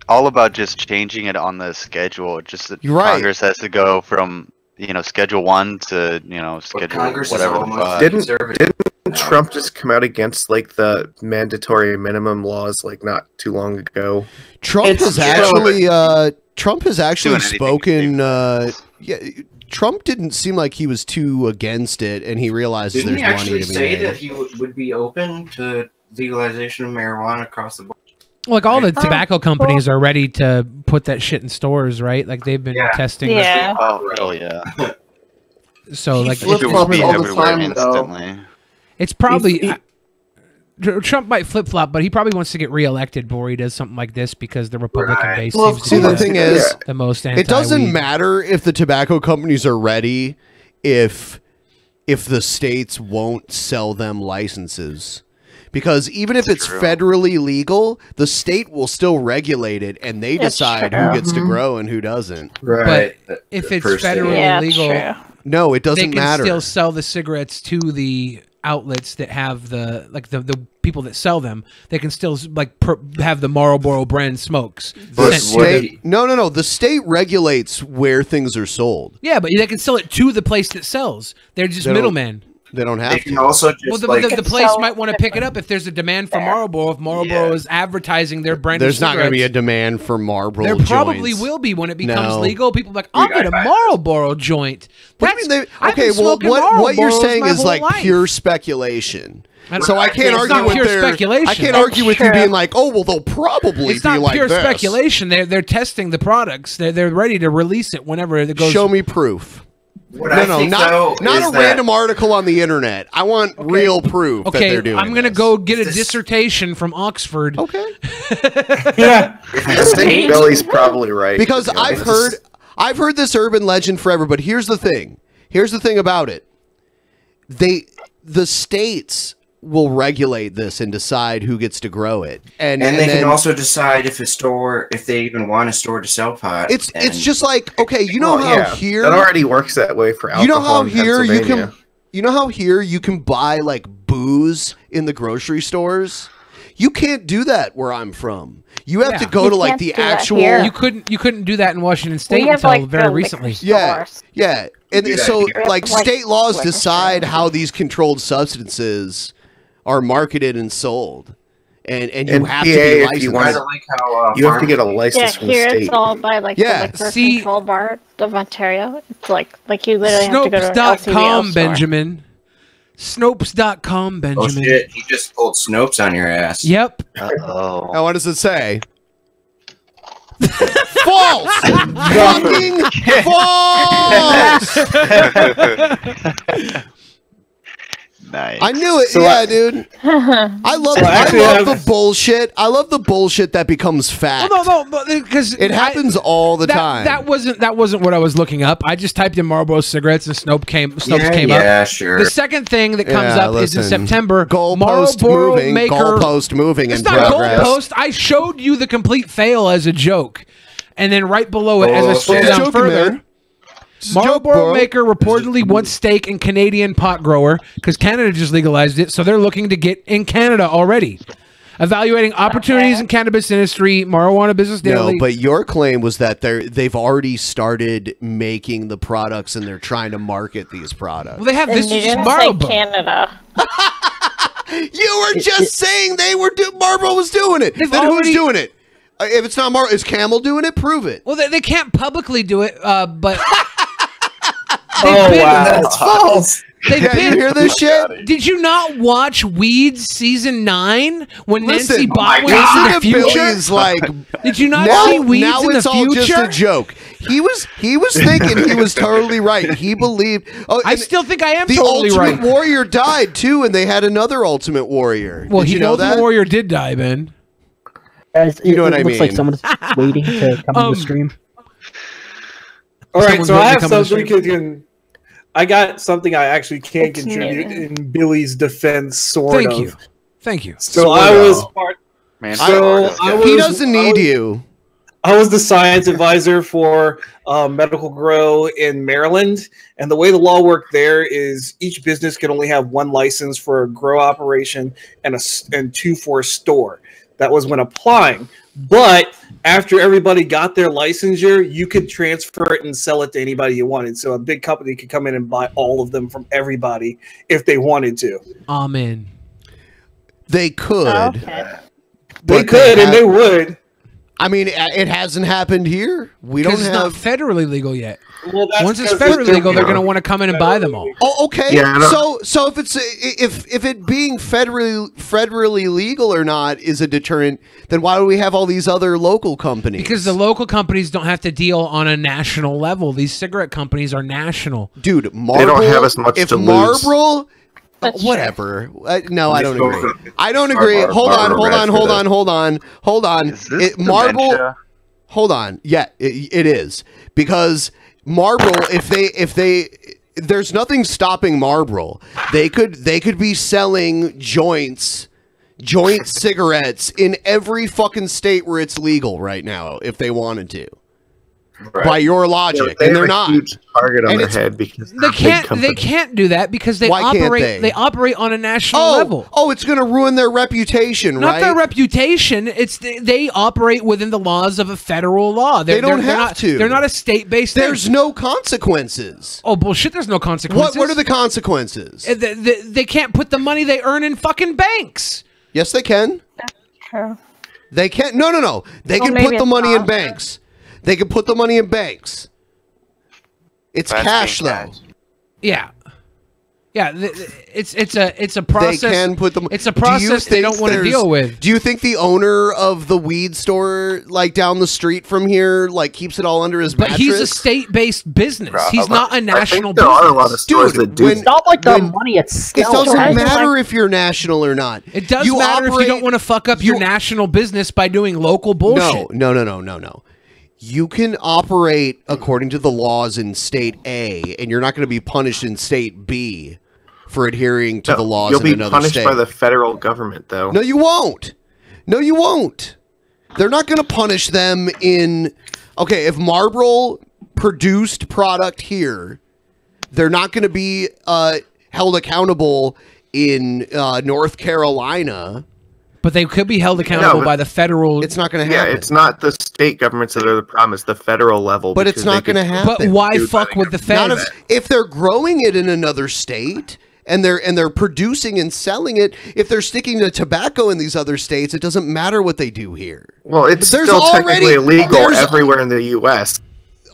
all about just changing it on the schedule. Just that right. Congress has to go from Schedule 1 to Schedule whatever. Didn't Trump just come out against like the mandatory minimum laws like not too long ago? Trump has actually spoken Yeah, Trump didn't seem like he was too against it, and he realizes Didn't there's he money actually to be say made. that he would be open to legalization of marijuana across the board? Like all the tobacco companies are ready to put that shit in stores, right? Like they've been testing. Yeah. Oh hell yeah! So like flip-flops all the time, instantly. It's probably Trump might flip flop, but he probably wants to get reelected before he does something like this because the Republican base seems to see, be the thing is, the most it doesn't anti-weed. matter if the tobacco companies are ready if the states won't sell them licenses. Because even if it's federally legal, the state will still regulate it, and they decide who gets to grow and who doesn't. But if it's federally legal, no, it doesn't they can matter. still sell the cigarettes to the outlets that have the people that sell them. They can still like have the Marlboro brand smokes. The state, no. The state regulates where things are sold. Yeah, but they can sell it to the place that sells. They're just They don't- middlemen. They don't have They to. can also just Well, the place might want to pick it up if there's a demand for Marlboro. If Marlboro is advertising their brand, There's of not going to be a cigarettes, demand for Marlboro there joints. probably will be when it becomes No. legal. People are like, I'll get a Marlboro joint. What do you mean I've okay, been well, smoking what you're Marlboros saying my is whole like life. pure speculation. I don't- So I can't It's argue not with pure their. speculation. I can't That's argue with you true. being like, oh well, they'll probably It's be not like pure this. speculation. They're testing the products. They're ready to release it whenever it goes. Show me proof. What I think, though, not is a that- random article on the internet. I want real proof that Okay, they're doing. I'm gonna go get a dissertation from Oxford. Okay. I think Billy's probably right. Because to be I've honest. heard this urban legend forever, but here's the thing. Here's the thing about it. The states will regulate this and decide who gets to grow it. And they then can also decide if they even want a store to sell pot. it's just like, okay, you know how here that already works that way for alcohol. you know how in here you Pennsylvania. can you know how here you can buy like booze in the grocery stores? You can't do that where I'm from. You have to go to like the actual. You couldn't do that in Washington State have, until like, very the liquor recently. Yeah, yeah, and Do that so here. like Like, state laws liquor decide how these controlled substances are marketed and sold, and you In have PA, to be if licensed. you want Kinda like how, you have to get a license Yeah, from the here state. it's all by like Yeah. the liquor See- control board of Ontario. It's like you literally have to go to an Snopes.com, LCBO store. Benjamin. Snopes.com, Oh Benjamin. shit! He just pulled Snopes on your ass. Yep. Oh. Now, what does it say? False! Fucking false! Nice. I knew it. So yeah, dude. I love actually, the bullshit. I love the bullshit that becomes fact. Well, no, because It happens all the time. That wasn't what I was looking up. I just typed in Marlboro cigarettes and Snopes came up. Yeah, sure. The second thing that comes Yeah, up is in listen. September. Goalpost Marlboro moving. maker. Goalpost moving in It's not progress. goalpost. I showed you the complete fail as a joke, and then right below it, as I scroll Bullshit. down Joking, further. man. It's a joke, Marlboro bro. maker reportedly wants stake in Canadian pot grower because Canada just legalized it, so they're looking to get in Canada already. Evaluating opportunities in cannabis industry, Marijuana Business Daily. No, but your claim was that they've already started making the products and they're trying to market these products. Well, they have And this you is didn't say Marlboro. Canada. You were just saying Marlboro was doing it. They've Then who's already- doing it? If it's not Marlboro, is Camel doing it? Prove it. Well, they can't publicly do it, but Oh wow, that's false. they've Yeah, you been. hear this shit? Did you not watch Weeds season 9 when Nancy Listen, bought Weeds listen in the to future? Billy's like. Did you not Now, see Weeds now in it's the all future? just a joke. He was thinking he was totally right. He believed. Oh, I and still think I am the totally Ultimate right. Warrior died too, and they had another Ultimate Warrior. Well, Did you the know Ultimate that? Warrior did die, Ben. Guys, You know what I looks like mean. someone's waiting to come to the stream. All right, Someone's so I waiting have to come on the something. I got something I actually can It's contribute needed. in Billy's defense, sort Thank of. you. Thank you. So I was part. Man, So I was. He doesn't need you. I was the science advisor for Medical Grow in Maryland, and the way the law worked there is each business can only have one license for a grow operation and two for a store. That was when applying. But after everybody got their licensure, you could transfer it and sell it to anybody you wanted. So a big company could come in and buy all of them from everybody if they wanted to. Amen. They could. Oh, okay. They But could, and have- they would. I mean, it hasn't happened here. We don't Because it's not have. federally legal yet. Well, that's Once it's because federally legal, they're going to want to come in and buy them all. Oh, okay. Yeah, so if it being federally legal or not is a deterrent, then why do we have all these other local companies? Because the local companies don't have to deal on a national level. These cigarette companies are national. Dude, Marlboro, They don't have as much if to lose. Marlboro, whatever. No, I don't agree. I don't agree. Hold on. Is this Marlboro. dementia? Hold on. Yeah, it is because Marlboro. If they, there's nothing stopping Marlboro. They could be selling joint cigarettes in every fucking state where it's legal right now if they wanted to. Right. By your logic, They and have they're a not. huge target on And their it's- head because They can't do that because they Why can't operate. they? operate on a national level. Oh, it's going to ruin their reputation, Not right? their reputation. It's they operate within the laws of a federal law. They don't have not, to. They're not a state-based. There's no consequences. Oh bullshit! There's no consequences. What are the consequences? They can't put the money they earn in fucking banks. Yes, they can. True. They can't. No. They Well, can maybe put the it's money in not. banks. They can put the money in banks. It's That's cash, being though. cash. Yeah. Yeah, it's a process. They can put them. It's a Do you process they think don't want to there's- deal with. Do you think the owner of the weed store, like down the street from here, like keeps it all under his But mattress? he's a state-based business. He's not a national there business. are a lot of stores Dude, that do. when- It's not like the when- money It itself. doesn't right? matter if you're national or not. It does matter if you don't want to fuck up your national business by doing local bullshit. No. You can operate according to the laws in state A, and you're not going to be punished in state B for adhering to the laws You'll in be another punished state. by the federal government, though. No, you won't. No, you won't. They're not going to punish them in. Okay, if Marlboro produced product here, they're not going to be held accountable in North Carolina. But they could be held accountable but by the federal. It's not going to Yeah, happen. it's not the state governments that are the problem; it's the federal level. But it's because not they going to could- happen. But why Dude, fuck with the Not feds? if they're growing it in another state and they're producing and selling it. If they're sticking to tobacco in these other states, it doesn't matter what they do here. Well, it's There's still already- technically illegal there's- everywhere in the U.S.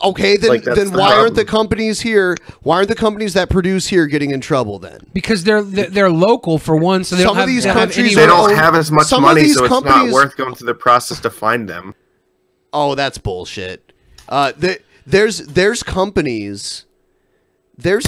Okay, then Like, that's then the why aren't the problem. companies here? Why aren't the companies that produce here getting in trouble then? Because they're local for one, so they Some don't of have, these they don't have countries any- They don't have as much some of money, these so it's not companies- worth going through the process to find them. Oh, that's bullshit. There's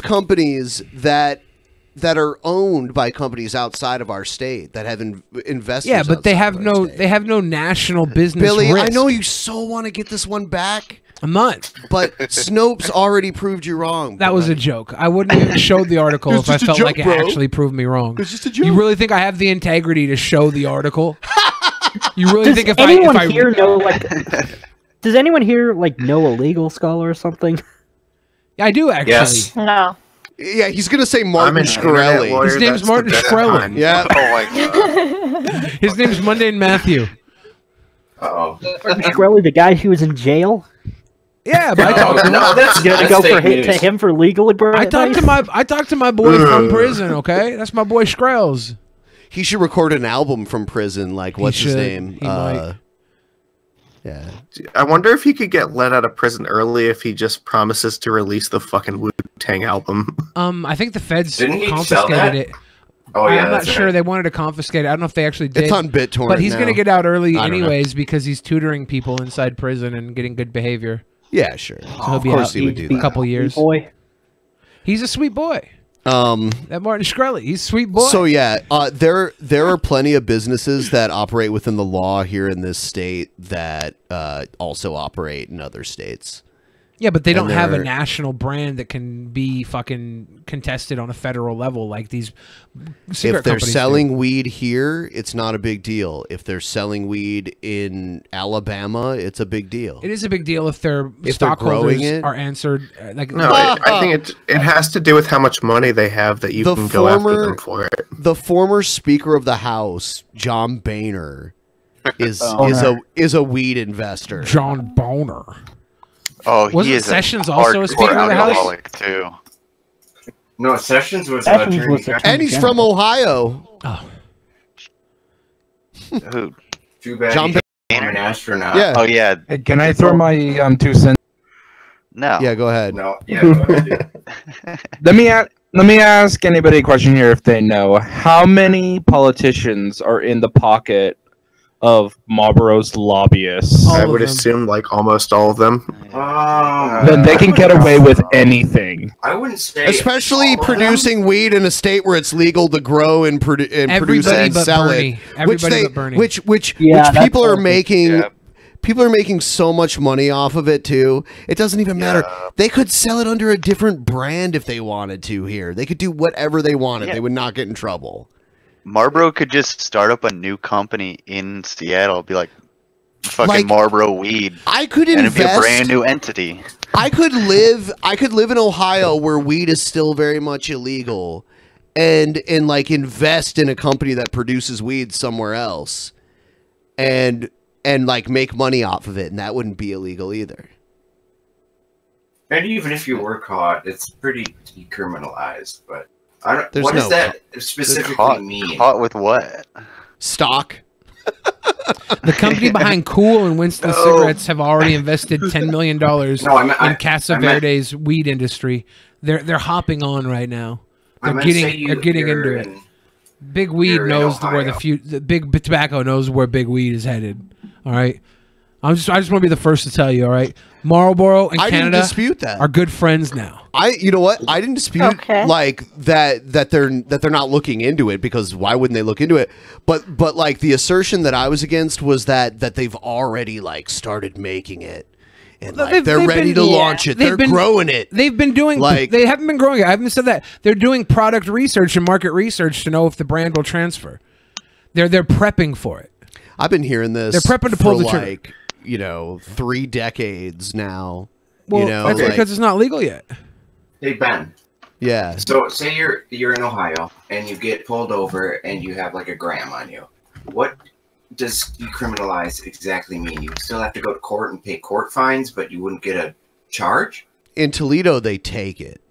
companies that are owned by companies outside of our state that have investors. Yeah, but they outside have of our no state. they have no national business. Billy, I risk. know you so want to get this one back. I'm not. But Snopes already proved you wrong. That was a joke. I wouldn't even show the article It's if I just a felt joke, like it bro. actually proved me wrong. It's just a joke. You really think I have the integrity to show the article? You really Does think if anyone I here know like? Does anyone here like know a legal scholar or something? I do actually. Yes. No. Yeah, he's gonna say I'm Martin an Shkreli. internet lawyer, His name's that's the Martin best Shkreli. kind. Yeah. Oh my god. His name's Mundane Matthew. Uh-oh. Shkreli, the guy who was in jail. Yeah, but I talked to him. No, that's, You gotta that's go fake for news. to him for legal advice. I talked to my boy from prison. Okay, that's my boy Skrells. He should record an album from prison. Like, what's his should. name? He might. Yeah. I wonder if he could get let out of prison early if he just promises to release the fucking Wu-Tang album. I think the feds Didn't he sell that? confiscated it. Oh yeah, I'm not that's sure right. they wanted to confiscate it. I don't know if they actually did. It's on BitTorrent but he's now. going to get out early I don't know. anyways because he's tutoring people inside prison and getting good behavior. Yeah, sure. So he'll Of be course out he would do a that. couple years. Boy, He's a sweet boy. That Martin Shkreli, he's a sweet boy. So yeah, there are plenty of businesses that operate within the law here in this state that also operate in other states. yeah, but they and don't have a they're- national brand that can be fucking contested on a federal level like these If cigarette they're companies selling do. weed here, it's not a big deal. If they're selling weed in Alabama, it's a big deal. It is a big deal if their If they're stockholders growing it. are answered. Like No, I think it has to do with how much money they have that you The can go after former- them for it. The former Speaker of the House, John Boehner, is a weed investor. John Boner. Oh, Wasn't he is Sessions a also a hardcore Speaker of the House? alcoholic too. No, Sessions was Sessions attorney was general. And he's from Ohio. Oh, Who? Too bad. John he I'm an astronaut. Yeah. Oh yeah. Hey, can I throw my 2 cents? No. Yeah, go ahead. No. Yeah. Go ahead, Let me ask anybody a question here if they know. How many politicians are in the pocket of Marlboro's lobbyists? I would assume like almost all of them. Then they can get away with anything. I wouldn't say, especially producing weed in a state where it's legal to grow and, produce and but sell Bernie. it, Everybody but Bernie. which Yeah, that's people are awesome. making. Yeah. People are making so much money off of it too. It doesn't even matter. They could sell it under a different brand if they wanted to. Here, they could do whatever they wanted. Yeah. They would not get in trouble. Marlboro could just start up a new company in Seattle, be like fucking Like, Marlboro Weed. I could and it'd be a invest- brand new entity. I could live in Ohio where weed is still very much illegal, and like invest in a company that produces weed somewhere else, and like make money off of it, and that wouldn't be illegal either. And even if you were caught, it's pretty decriminalized. But I don't. There's What does no- that specifically Caught, mean? caught with what? Stock. The company behind Cool and Winston cigarettes have already invested $10 million in Casa Verde's weed industry. They're hopping on right now. They're getting into it. Big weed knows where the big tobacco knows where big weed is headed. All right, I just want to be the first to tell you. All right, Marlboro and I didn't Canada dispute that. are good friends now. You know what? I didn't dispute like that they're not looking into it, because why wouldn't they look into it? But like the assertion that I was against was that they've already like started making it. And like, they're ready to launch it. They're growing it. They've been doing they haven't been growing it. I haven't said that. They're doing product research and market research to know if the brand will transfer. They're prepping for it. I've been hearing this. They're prepping to pull for the trigger. like 3 decades now. Well, that's because it's not legal yet. Hey Ben. Yeah. So say you're in Ohio and you get pulled over and you have like a gram on you. What does decriminalize exactly mean? You still have to go to court and pay court fines, but you wouldn't get a charge? In Toledo, they take it.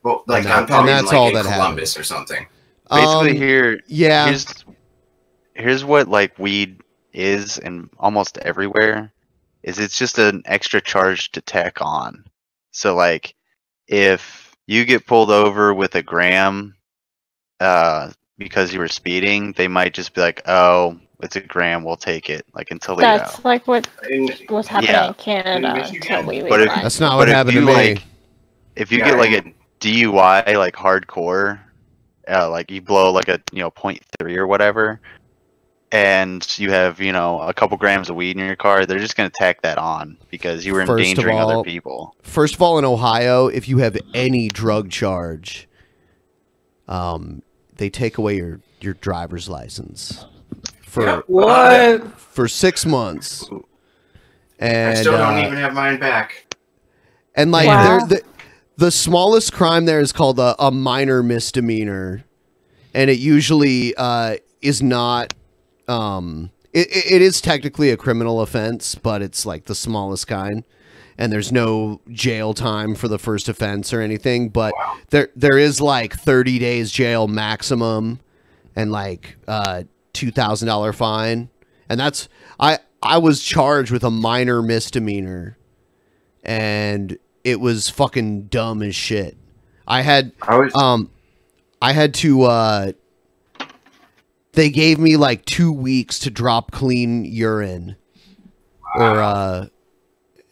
Well, like And I'm talking that's like all in that Columbus or something. Basically, yeah. Here's what like weed is, and almost everywhere is it's just an extra charge to tack on. So like, if you get pulled over with a gram, because you were speeding, they might just be like, "Oh, it's a gram, we'll take it." Like in Toledo. That's like what was happening in Canada until we legalized. That's not what happened to me. Like, if you get like a DUI, like hardcore, like you blow like a 0.3 or whatever, and you have a couple grams of weed in your car, they're just gonna tack that on because you were endangering other people. First of all, in Ohio, if you have any drug charge, they take away your driver's license for 6 months. And I still don't even have mine back. And like the smallest crime there is called a minor misdemeanor, and it usually is not. It is technically a criminal offense, but it's like the smallest kind, and there's no jail time for the first offense or anything. But there is like 30 days jail maximum, and like $2,000 fine, and that's I was charged with a minor misdemeanor, and it was fucking dumb as shit. I had to they gave me like 2 weeks to drop clean urine. Or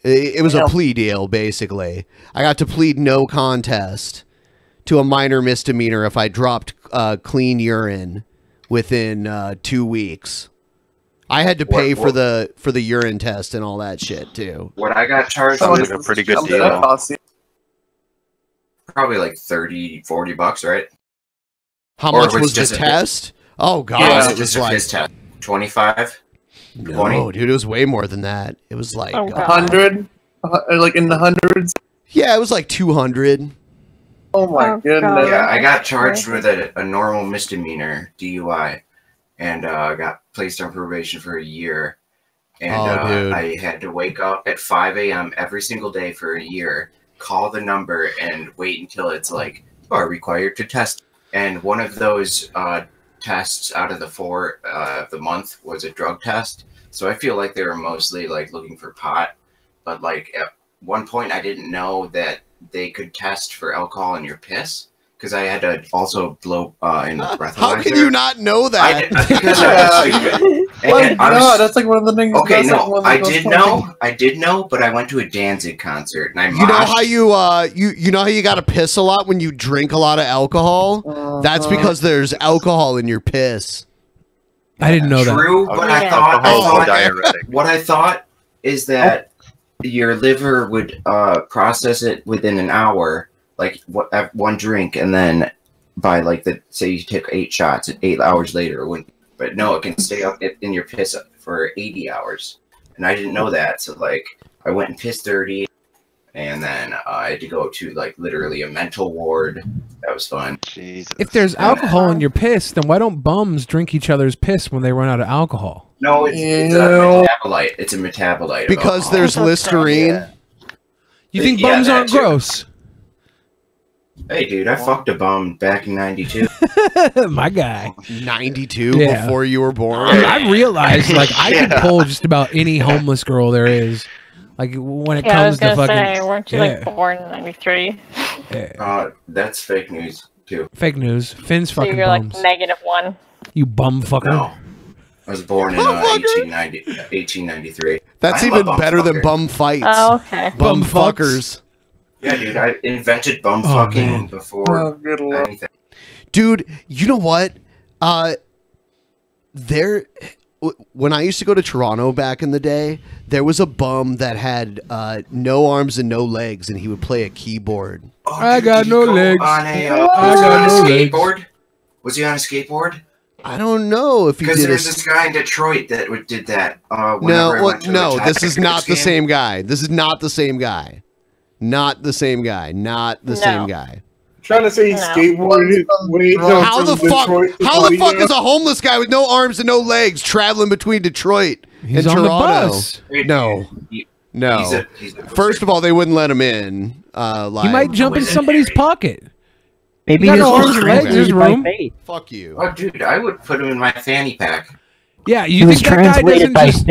it was a plea deal basically. I got to plead no contest to a minor misdemeanor if I dropped clean urine within 2 weeks. I had to pay for the urine test and all that shit too. What I got charged Sounds with like a pretty good deal. Probably like $30-$40, right? How Or much was the just a test? Oh god, Yeah, it was just a like piss test. 25. no, dude, it was way more than that. It was like 100, like in the hundreds. yeah, it was like 200. Oh my goodness! Yeah, I got charged with a normal misdemeanor DUI, and got placed on probation for a year. And dude. I had to wake up at 5 a.m. every single day for a year, call the number, and wait until it's like, you are required to test. And one of those tests out of the 4 of the month was a drug test. So I feel like they were mostly like looking for pot, but like at one point I didn't know that they could test for alcohol in your piss because I had to also blow in the breathalyzer. How can you not know that? That's like one of the things. Okay, no, I did know, but I went to a Danzig concert and I You know how you know how you got to piss a lot when you drink a lot of alcohol? That's because there's alcohol in your piss. I didn't know that. True, but I thought what I thought is that your liver would process it within an hour, like one drink, and then by like say you take 8 shots, 8 hours later, but no, it can stay up in your piss for 80 hours, and I didn't know that, so like I went and pissed dirty. And then I had to go to like literally a mental ward. That was fun. Jesus. If there's alcohol in your piss, then why don't bums drink each other's piss when they run out of alcohol? No, it's a metabolite. It's a metabolite. Because there's Listerine. You think bums aren't gross? Hey, dude, I fucked a bum back in '92. My guy. 92 Yeah. before you were born. I realized like I could pull just about any homeless girl there is. Like when it comes to fucking. Say, weren't you like born in '93? That's fake news too. Fake news. Finn's So fucking you're like bums. -1. You bum fucker. No, I was born in 1893. That's even better than bum fights. Oh, okay. Bum fuckers. Yeah, dude, I invented bum fucking before anything. Dude, you know what? When I used to go to Toronto back in the day, there was a bum that had no arms and no legs, and he would play a keyboard. Oh, I got no legs. On a, I got no legs. skateboard? Was he on a skateboard? I don't know if he did. Because there's this guy in Detroit that did that. No, this is not the same guy. This is not the same guy. Not the same guy. Not the same guy. Trying to say he skateboarded. How the fuck is a homeless guy with no arms and no legs traveling between Detroit He's and on the Toronto? bus. No. No. First of all, they wouldn't let him in. He might jump in somebody's pocket. Maybe his his arms and legs. There's room. Fuck you. Oh, dude, I would put him in my fanny pack. Yeah, you think that guy doesn't just...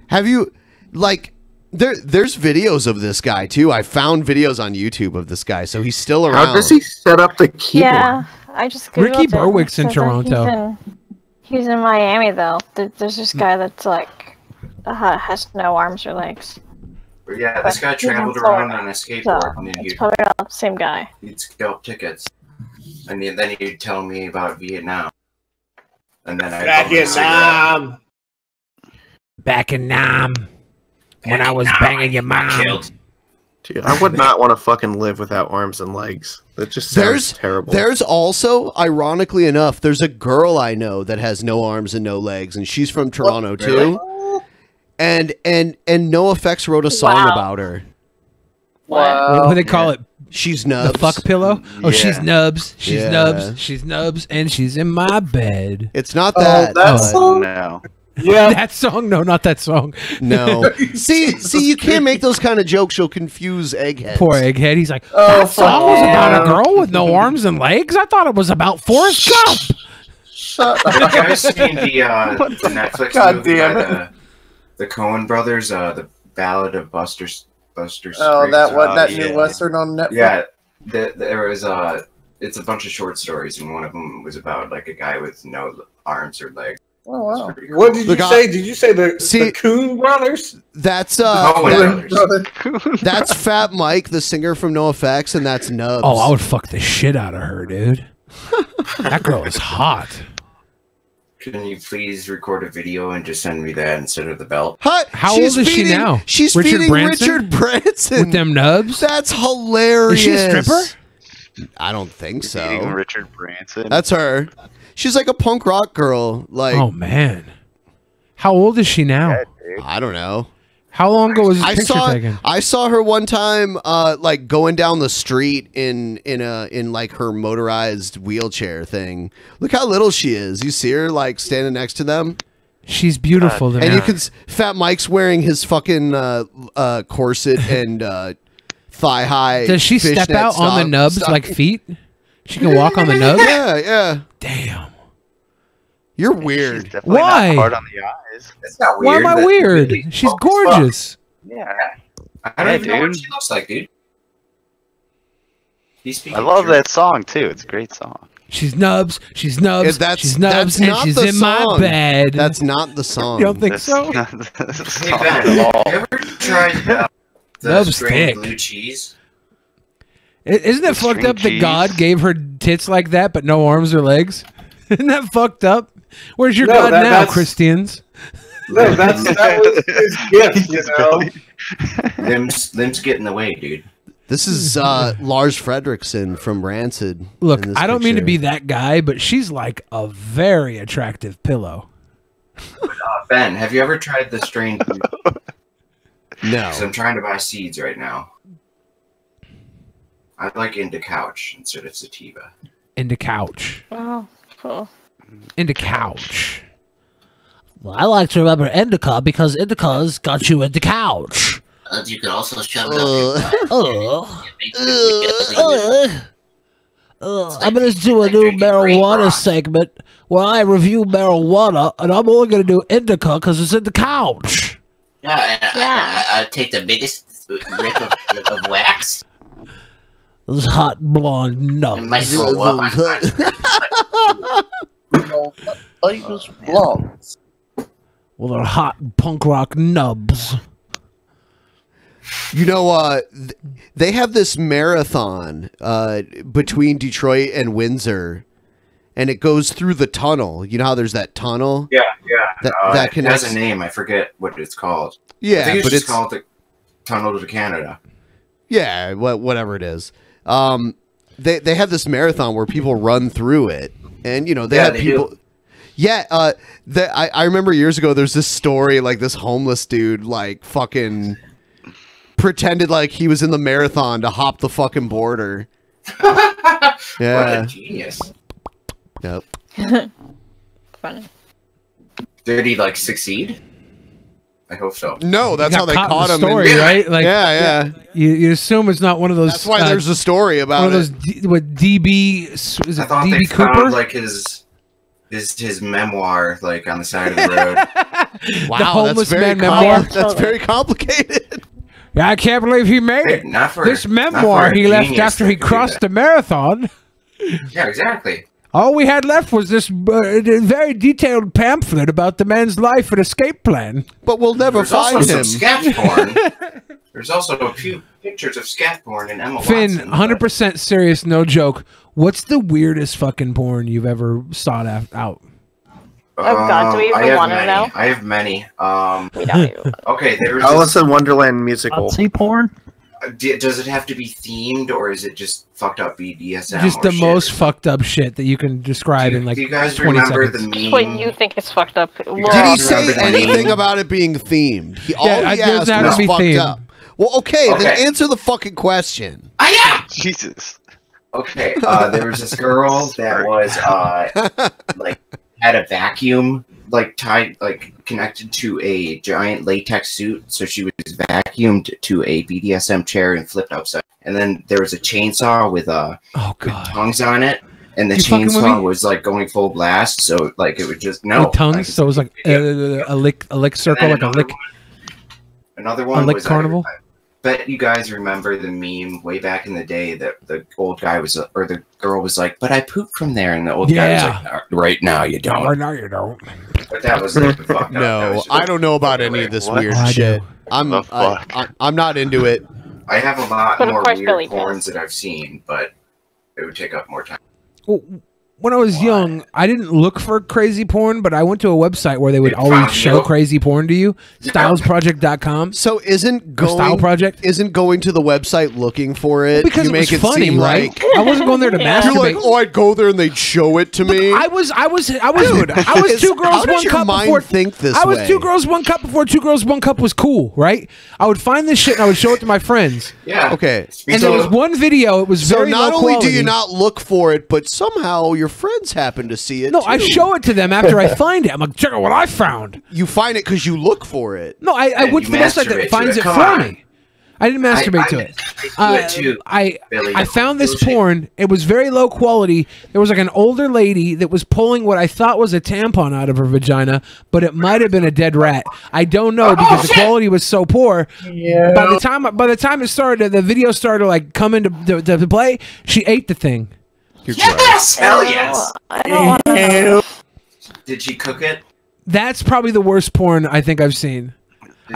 Have you, like... There's videos of this guy too. I found videos on YouTube of this guy, so he's still around. How does he set up the keyboard? Yeah, I just Googled Ricky it. Berwick's in It says that Toronto. He's in Miami though. There's this guy that's like has no arms or legs. But yeah, this guy But he's in traveled around Florida, on a skateboard, so and then it's probably not the same guy. he'd scalp tickets, and then he'd tell me about Vietnam, and then I Back in Nam. When I was banging your mom. Dude, I would not want to fucking live without arms and legs. That just sounds terrible. There's also, ironically enough, there's a girl I know that has no arms and no legs, and she's from Toronto too. And NoFX wrote a song about her. What do they call it? She's nubs. The fuck pillow? Oh, Yeah. she's nubs. She's Yeah. nubs. She's nubs, and she's in my bed. It's not that. No. Yeah, that song. No, not that song. No. see, you can't make those kind of jokes. You'll confuse Egghead. Poor Egghead. He's like, that song was about a girl with no arms and legs. I thought it was about Forrest Gump. Have you guys seen the Netflix movie by the Coen brothers, the Ballad of Buster Scruggs? Oh, that new Western on Netflix? Yeah, there was it's a bunch of short stories, and one of them was about like a guy with no arms or legs. Oh wow! What did you say? Did you say the Coen brothers? That's that's Fat Mike, the singer from NoFX, and that's Nubs. Oh, I would fuck the shit out of her, dude. That girl is hot. Can you please record a video and just send me that instead of the belt? How old is she now? She's Richard feeding Branson? Richard Branson With them nubs? That's hilarious. Is she a stripper? I don't think so. Eating Richard Branson. That's her. She's like a punk rock girl. Like, Oh man, how old is she now? I don't know. How long ago was this picture taken? I saw her one time, like going down the street in like her motorized wheelchair thing. Look how little she is. You see her like standing next to them. She's beautiful. And you can. Fat Mike's wearing his fucking corset and thigh high. Does she step fishnet out on the nubs stock- like feet? She can walk on the nubs. Yeah, yeah. Damn. You're weird. She's definitely Why? not hard on the eyes. That's not Why weird. am I That's weird? really She's cool as fuck. gorgeous. Yeah. I don't even know dude. what she looks like, dude. I love that song too. It's a great song. She's nubs. She's nubs. That's she's nubs, that's and not she's the in my song. bed. That's not the song. You don't think That's so? not the Hey song Ben, at all. you ever tried the Nubs string thick. blue cheese? Isn't it The fucked string up that cheese? God gave her tits like that, but no arms or legs? Isn't that fucked up? Where's your No, God now, that's- Christians? No, that was his gift, you know. Limbs get in the way, dude. This is Lars Fredrickson from Rancid. Look, in this I don't mean to picture. be that guy, but she's like a very attractive pillow. Ben, have you ever tried the strain? No. So I'm trying to buy seeds right now. I'd like Into Couch instead of Sativa. Into couch. Oh, cool. Into couch. Well, I like to remember Indica because Indica's got you into couch. You could also shove it up I'm going to do a new marijuana segment where I review marijuana, and I'm only going to do Indica because it's in the couch. Yeah, I take the biggest rip of wax. Those hot blonde It nuts. might throw up. Famous blondes. Well, they're hot punk rock nubs. You know, they have this marathon between Detroit and Windsor, and it goes through the tunnel. You know how there's that tunnel? Yeah. That it connects. has a name. I forget what it's called. Yeah, I think it's but just it's called the Tunnel to Canada. yeah, whatever it is. They have this marathon where people run through it, and you know they have people. Do. Yeah, I remember years ago. There's this story like this homeless dude like fucking pretended like he was in the marathon to hop the fucking border. What Yeah. a genius. Yep. Funny. Did he like succeed? I hope so. No, that's You how got they caught in caught the him. story, right? Like, yeah. You assume it's not one of those. That's why there's a story one about of those. it. What DB is it? I thought they DB Cooper. found like his memoir like on the side of the road. Wow, the homeless that's very man memoir. That's very complicated. Yeah, I can't believe he made Hey, it. not for- This not memoir for a he left genius after that he could do crossed that. the marathon. Yeah, exactly. All we had left was this very detailed pamphlet about the man's life and escape plan. But we'll never There's also find some him. scat porn. There's also a few pictures of scat porn in Emma Finn, Watson. but- 100% serious, no joke. What's the weirdest fucking porn you've ever sought out? Oh God, do we I even have want to many. know? I have many. We don't even. Okay, there's Alice in Wonderland musical. Nazi porn? Does it have to be themed, or is it just fucked up BDSM? Just or the shit? most fucked up shit that you can describe in like Do you guys 20 remember seconds. the meme? What you think is fucked up? Did he Remember say the anything meme? about it being themed? All Yeah, he it doesn't asked have to was be fucked themed. up. Well, okay, then Okay. answer the fucking question. Jesus. Okay, there was this girl that was like had a vacuum like tied like connected to a giant latex suit, so she was vacuumed to a BDSM chair and flipped upside. And then there was a chainsaw with with tongues on it, and the You fucking with me? chainsaw was like going full blast, so like it would just no With tongues, so it was like a lick circle, like a lick. Another one lick was carnival? I bet you guys remember the meme way back in the day that the old guy was, or the girl was like, "But I pooped from there," and the old guy was like, "No, "Right now you don't." Right now you don't. But that was like, fucked up. That No, was just- I don't know about any of this What? weird I do. shit. I'm The fuck? I'm not into it. I have a lot But of more course Billy weird porns that I've seen, but it would take up more time. Well, when I was young, I didn't look for crazy porn, but I went to a website where they would It always found show you. crazy porn to you. Stylesproject.com. So isn't The Style going Project? isn't going to the website looking for it? Because you it make was funny, seem right? like I wasn't going there to you're masturbate. like, oh, I'd go there and they'd show it to me. I was Dude, I was two how girls, does one your cup mind before. think this I was way? two girls, one cup before two girls, one cup was cool, right? I would find this shit and I would show it to my friends. Yeah. Okay. And there was one video. It was So very not low only quality. do you not look for it, but somehow your friends happen to see it. No, I too. show it to them after I find it. I'm like, check out what I found. You find it because you look for it. No, I And went to you the website masturbate that to finds it. it Come for on. me. I didn't masturbate to it. I found this porn. It was very low quality. There was like an older lady that was pulling what I thought was a tampon out of her vagina, but it might have been a dead rat. I don't know because the quality was so poor. Yeah. By the time it started, the video started like coming to play. She ate the thing. Yes! Hell yes! I don't want to know. Did she cook it? That's probably the worst porn I think I've seen.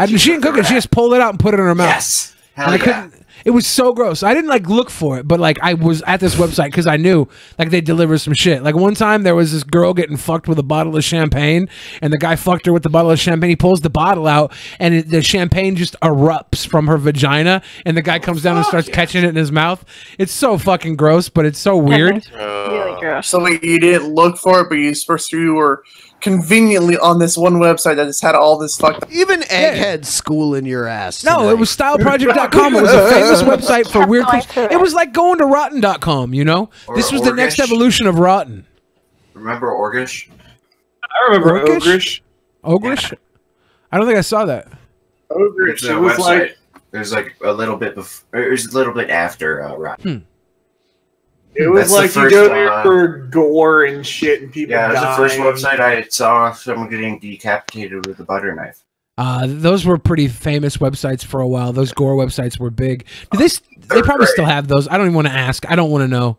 She didn't cook it. She just pulled it out and put it in her mouth. Yes. Hell And I couldn't. It was so gross. I didn't like look for it, but like I was at this website because I knew like they deliver some shit. Like one time there was this girl getting fucked with a bottle of champagne, and the guy fucked her with the bottle of champagne. He pulls the bottle out, and the champagne just erupts from her vagina, and the guy comes down and starts catching it in his mouth. It's so fucking gross, but it's so weird. Really gross. So like, you didn't look for it, but you were conveniently on this one website that just had all this fucked up. Even egghead schooling your ass. No, it was styleproject.com. It was a famous website for weird things. It was like going to rotten.com, you know? This was the next evolution of rotten. Remember Orgish? I remember Ogrish. Ogrish? I don't think I saw that. Ogrish. It was like there's like a little bit before. It was a little bit after Rotten. It was like you go there for gore and shit, and people. Yeah, it was dying. the first website I saw someone getting decapitated with a butter knife. Those were pretty famous websites for a while. Those gore websites were big. Do they probably still have those. I don't even want to ask. I don't want to know.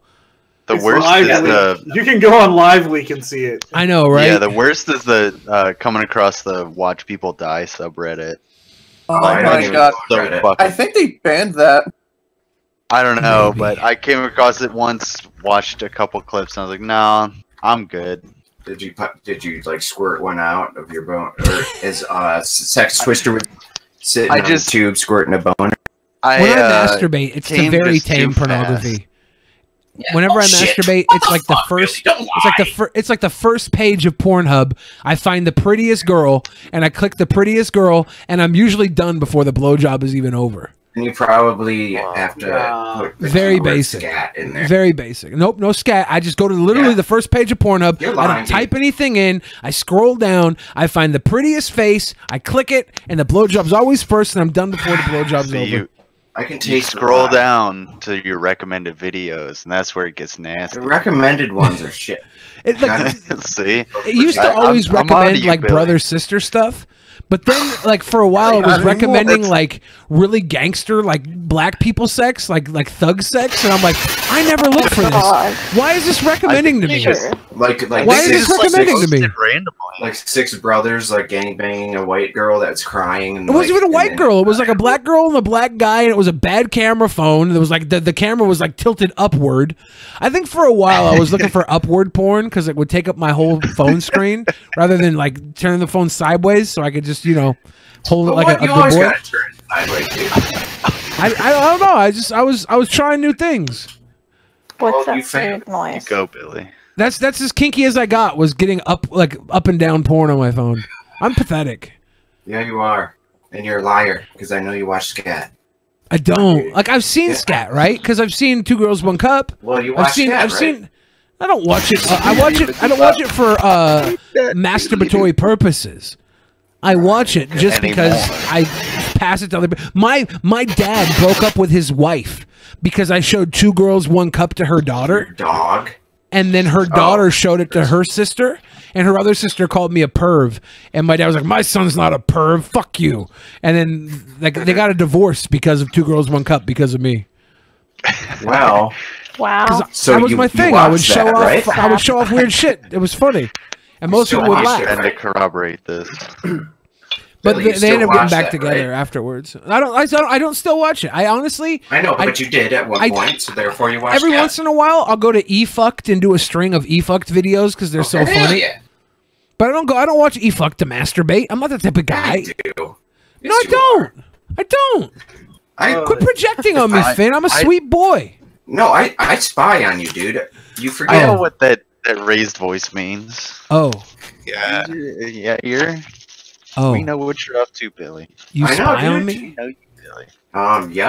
The worst is you can go on LiveLeak and see it. I know, right? Yeah, the worst is the coming across the Watch People Die subreddit. Oh my god! I think they banned that. I don't know, but I came across it once, watched a couple clips, and I was like, "No, I'm good." Did you like squirt one out of your bone, or is Sex Twister would sit on the tube squirting a boner? When I masturbate, it's the very tame pornography. Yeah, Whenever I masturbate, it's like the first. It's like the first page of Pornhub. I find the prettiest girl, and I click the prettiest girl, and I'm usually done before the blowjob is even over. And you probably have to put the Very keyword basic. scat in there. Very basic. Nope, no scat. I just go to literally the first page of Pornhub. You're I lying, don't type anything in. I scroll down. I find the prettiest face. I click it, and the blowjob's always first, and I'm done before the blowjob's over. I can You taste scroll down to your recommended videos, and that's where it gets nasty. The recommended ones are shit. It, like, See, it used to always recommend like brother sister stuff, but then like for a while it was recommending like really gangster like black people sex, like thug sex, and I'm like, I never looked for this. Why is this recommending to me? Like why is this recommending to me? Like 6 brothers like gangbanging a white girl that's crying. And It wasn't even a white girl. It was like a black girl and a black guy, and it was a bad camera phone. It was like the camera was like tilted upward. I think for a while I was looking for upward porn because it would take up my whole phone screen rather than like turning the phone sideways so I could just hold it like a good boy. Turn it sideways, dude. I don't know. I was trying new things. What's that weird noise? Go, Billy. That's as kinky as I got was getting up and down porn on my phone. I'm pathetic. Yeah, you are, and you're a liar because I know you watch scat. I don't. Like I've seen scat, right? Because I've seen Two Girls One Cup. Well, you watch scat, right? I don't watch it. I watch it. I don't watch it for masturbatory purposes. I watch it just because I pass it to other people. My dad broke up with his wife because I showed Two Girls One Cup to her daughter. Dog. And then her daughter showed it to her sister, and her other sister called me a perv. And my dad was like, "My son's not a perv. Fuck you." And then like they got a divorce because of Two Girls One Cup because of me. Wow. Wow. So that was my thing. I would show off. Right? I would show off weird shit. It was funny, and most people would laugh. And to corroborate this. But Billy, they ended up getting back that, together right? afterwards. I don't still watch it. I honestly. I know, but you did at one point, so therefore you watched every scat. once in a while, I'll go to eFucked and do a string of eFucked videos because they're so funny. Yeah. But I don't watch eFuck to masturbate. I'm not that type of guy. You do. No, I don't. I don't. Quit projecting on me, Finn. I'm a sweet boy. No, I spy on you, dude. You forget. I know what that raised voice means. Oh. Yeah. Yeah, Oh. We know what you're up to, Billy. You spy on We me? know you, Billy. Yeah.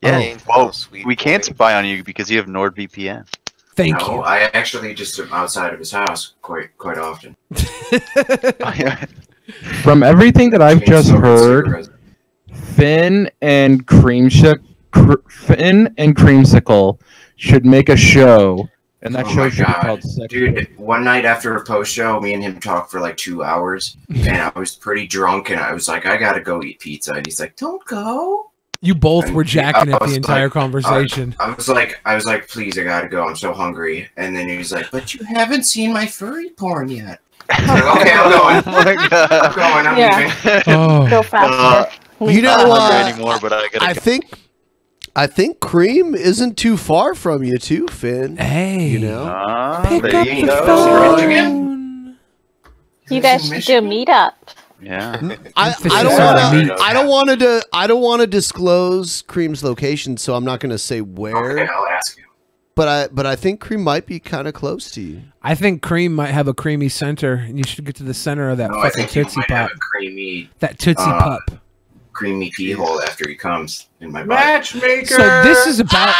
Yeah. Well, we can't spy on you because you have NordVPN. Thank No, you. I actually just am outside of his house quite often. From everything that I've just heard, Finn and Creamsicle should make a show, and that show should be called Sex. Dude, one night after a post show, me and him talked for like 2 hours, and I was pretty drunk, and I was like, I gotta go eat pizza, and he's like, don't go. You both were jacking it the entire conversation. I was like, please, I gotta go. I'm so hungry. And then he was like, but you haven't seen my furry porn yet. I was like, okay, I'm going. Oh my God. I'm going. I'm leaving. Oh. Go faster. You know, anymore, but I think Cream isn't too far from you too, Finn. Hey, you know, pick there up you the go. phone. You guys should do a meetup. Yeah. I don't want to disclose Cream's location, so I'm not going to say where. Okay, I'll ask you. But I think Cream might be kind of close to you. I think Cream might have a creamy center, and you should get to the center of that No, I fucking think you Tootsie might Pop. have a creamy, That Tootsie Pop. creamy pee hole after he comes in my butt. Matchmaker. So this is about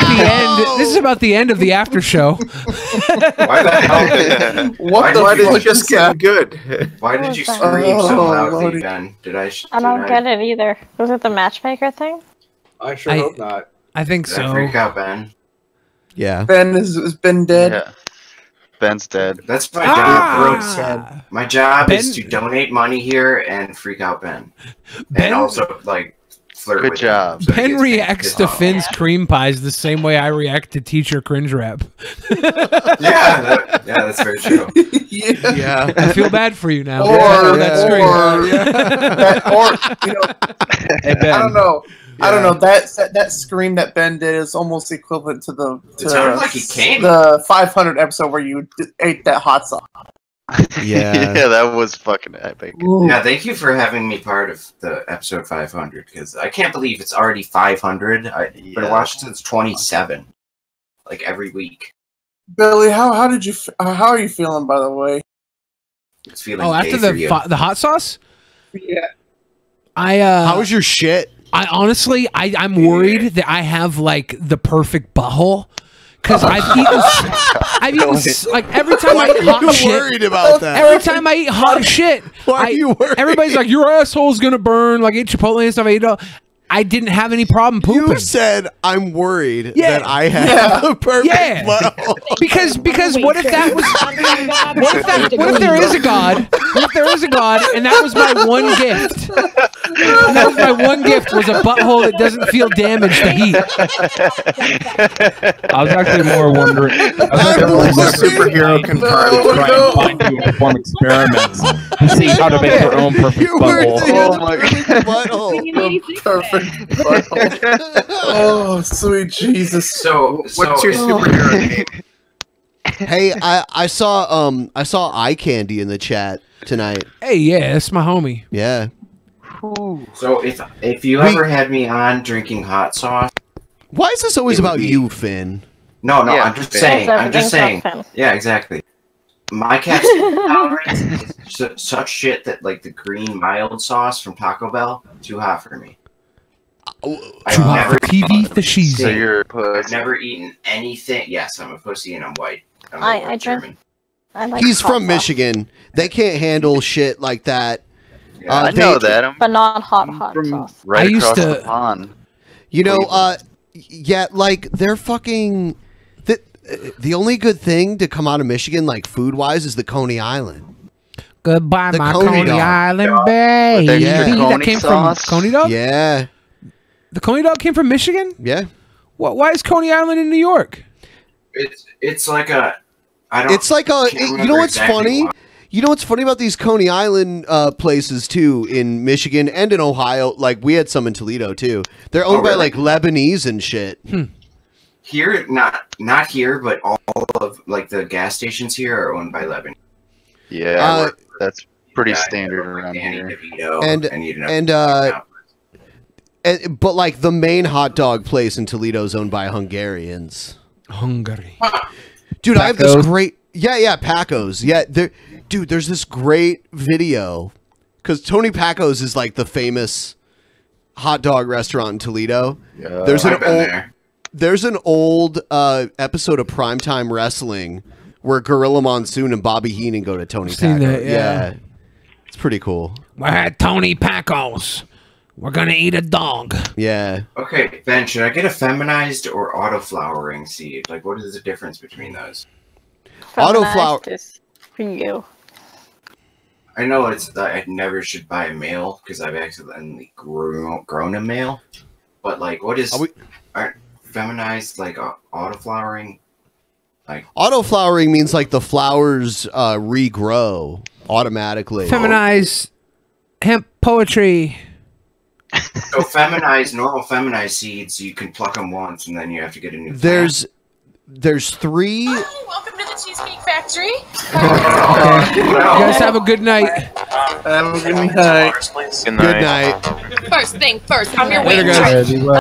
the end. This is about the end of the after show. Why the hell? Why did it just get good? Why did you scream so loudly, Ben? I don't get it either. Was it the matchmaker thing? I sure hope not. I think Did so. I freak out Ben? Yeah. Ben has been dead. Yeah. Ben's dead. That's my job. My job is to donate money here and freak out Ben. And also, like, flirt with him. So Ben reacts to Finn's cream pies the same way I react to teacher cringe rap. Yeah, that's very true. Yeah. I feel bad for you now. Or you know, Hey, Ben. I don't know. I don't know. That scream that Ben did is almost equivalent to the It sounded like he came. the 500 episode where you ate that hot sauce. Yeah. Yeah, that was fucking epic. Yeah, thank you for having me part of the episode 500, because I can't believe it's already 500. I've been watching since 27, like every week. Billy, how are you feeling, by the way? It's feeling after the hot sauce? Yeah. How was your shit? I honestly, I'm worried that I have like the perfect butthole. Because I've eaten like every time I eat hot shit. Worried about that? Every time I eat hot shit, Why are you worried? Everybody's like, your asshole's gonna burn. Like, I eat Chipotle and stuff. I eat it all. I didn't have any problem pooping. You said I'm worried that I have a perfect butthole. Because what if that was what if there is a God? What if there is a God and that was my one gift? And that was my one gift was a butthole that doesn't feel damaged to heat. I was actually more wondering. The superhero can try and find you and perform experiments to see how to make your own perfect butthole. Oh my God. Perfect butthole. Oh, sweet Jesus. So what's your superhero name? Hey, I saw eye candy in the chat tonight. Hey, yeah, that's my homie. Yeah. So if you ever had me on drinking hot sauce, why is this always about you, Finn? No, Yeah, I'm just saying. I'm just saying. Yeah, exactly. My cat's tolerance is such shit that like the green mild sauce from Taco Bell, too hot for me. So you're a pussy. I've never eaten anything. Yes, I'm a pussy and I'm white. I drink. I like He's hot from sauce, Michigan. They can't handle shit like that. I know that. I'm but not hot sauce. right I used across to- the pond. You know, yeah, like they're fucking. The only good thing to come out of Michigan, like food wise, is the Coney Island. Goodbye, The my Coney Coney dog. Island With baby. extra That Coney came sauce? from Coney Dog? Yeah, The Coney Dog came from Michigan? yeah. Why is Coney Island in New York? It's like a. I don't. It's like a. can't You know remember what's exactly funny? why. You know what's funny about these Coney Island places too in Michigan and in Ohio? Like we had some in Toledo too. They're owned by really? like Lebanese and shit. Here, not here, but all of like the gas stations here are owned by Lebanon. Yeah, that's pretty standard around here. But like the main hot dog place in Toledo is owned by Hungarians. Hungary. Dude, I have this Pacos? great. Yeah, Pacos. Yeah, dude, there's this great video because Tony Pacos is like the famous hot dog restaurant in Toledo. Yeah. There's an old episode of Primetime Wrestling where Gorilla Monsoon and Bobby Heenan go to Tony Seen Pacos. that, yeah. It's pretty cool. We're at Tony Paco's. We're gonna eat a dog. Yeah. Okay, Ben, should I get a feminized or auto-flowering seed? Like, what is the difference between those? Auto-flower is for you. I know it's that I never should buy a male because I've accidentally grown a male. But like, what is aren't feminized like auto-flowering? Like auto-flowering means like the flowers regrow automatically. Feminize hemp poetry. So feminized, normal feminized seeds, you can pluck them once and then you have to get a new. There's 3. Welcome to the Cheesecake Factory. You guys have a good night. Have a good night. Good night. First thing first, I'm your Later, waitress. guys.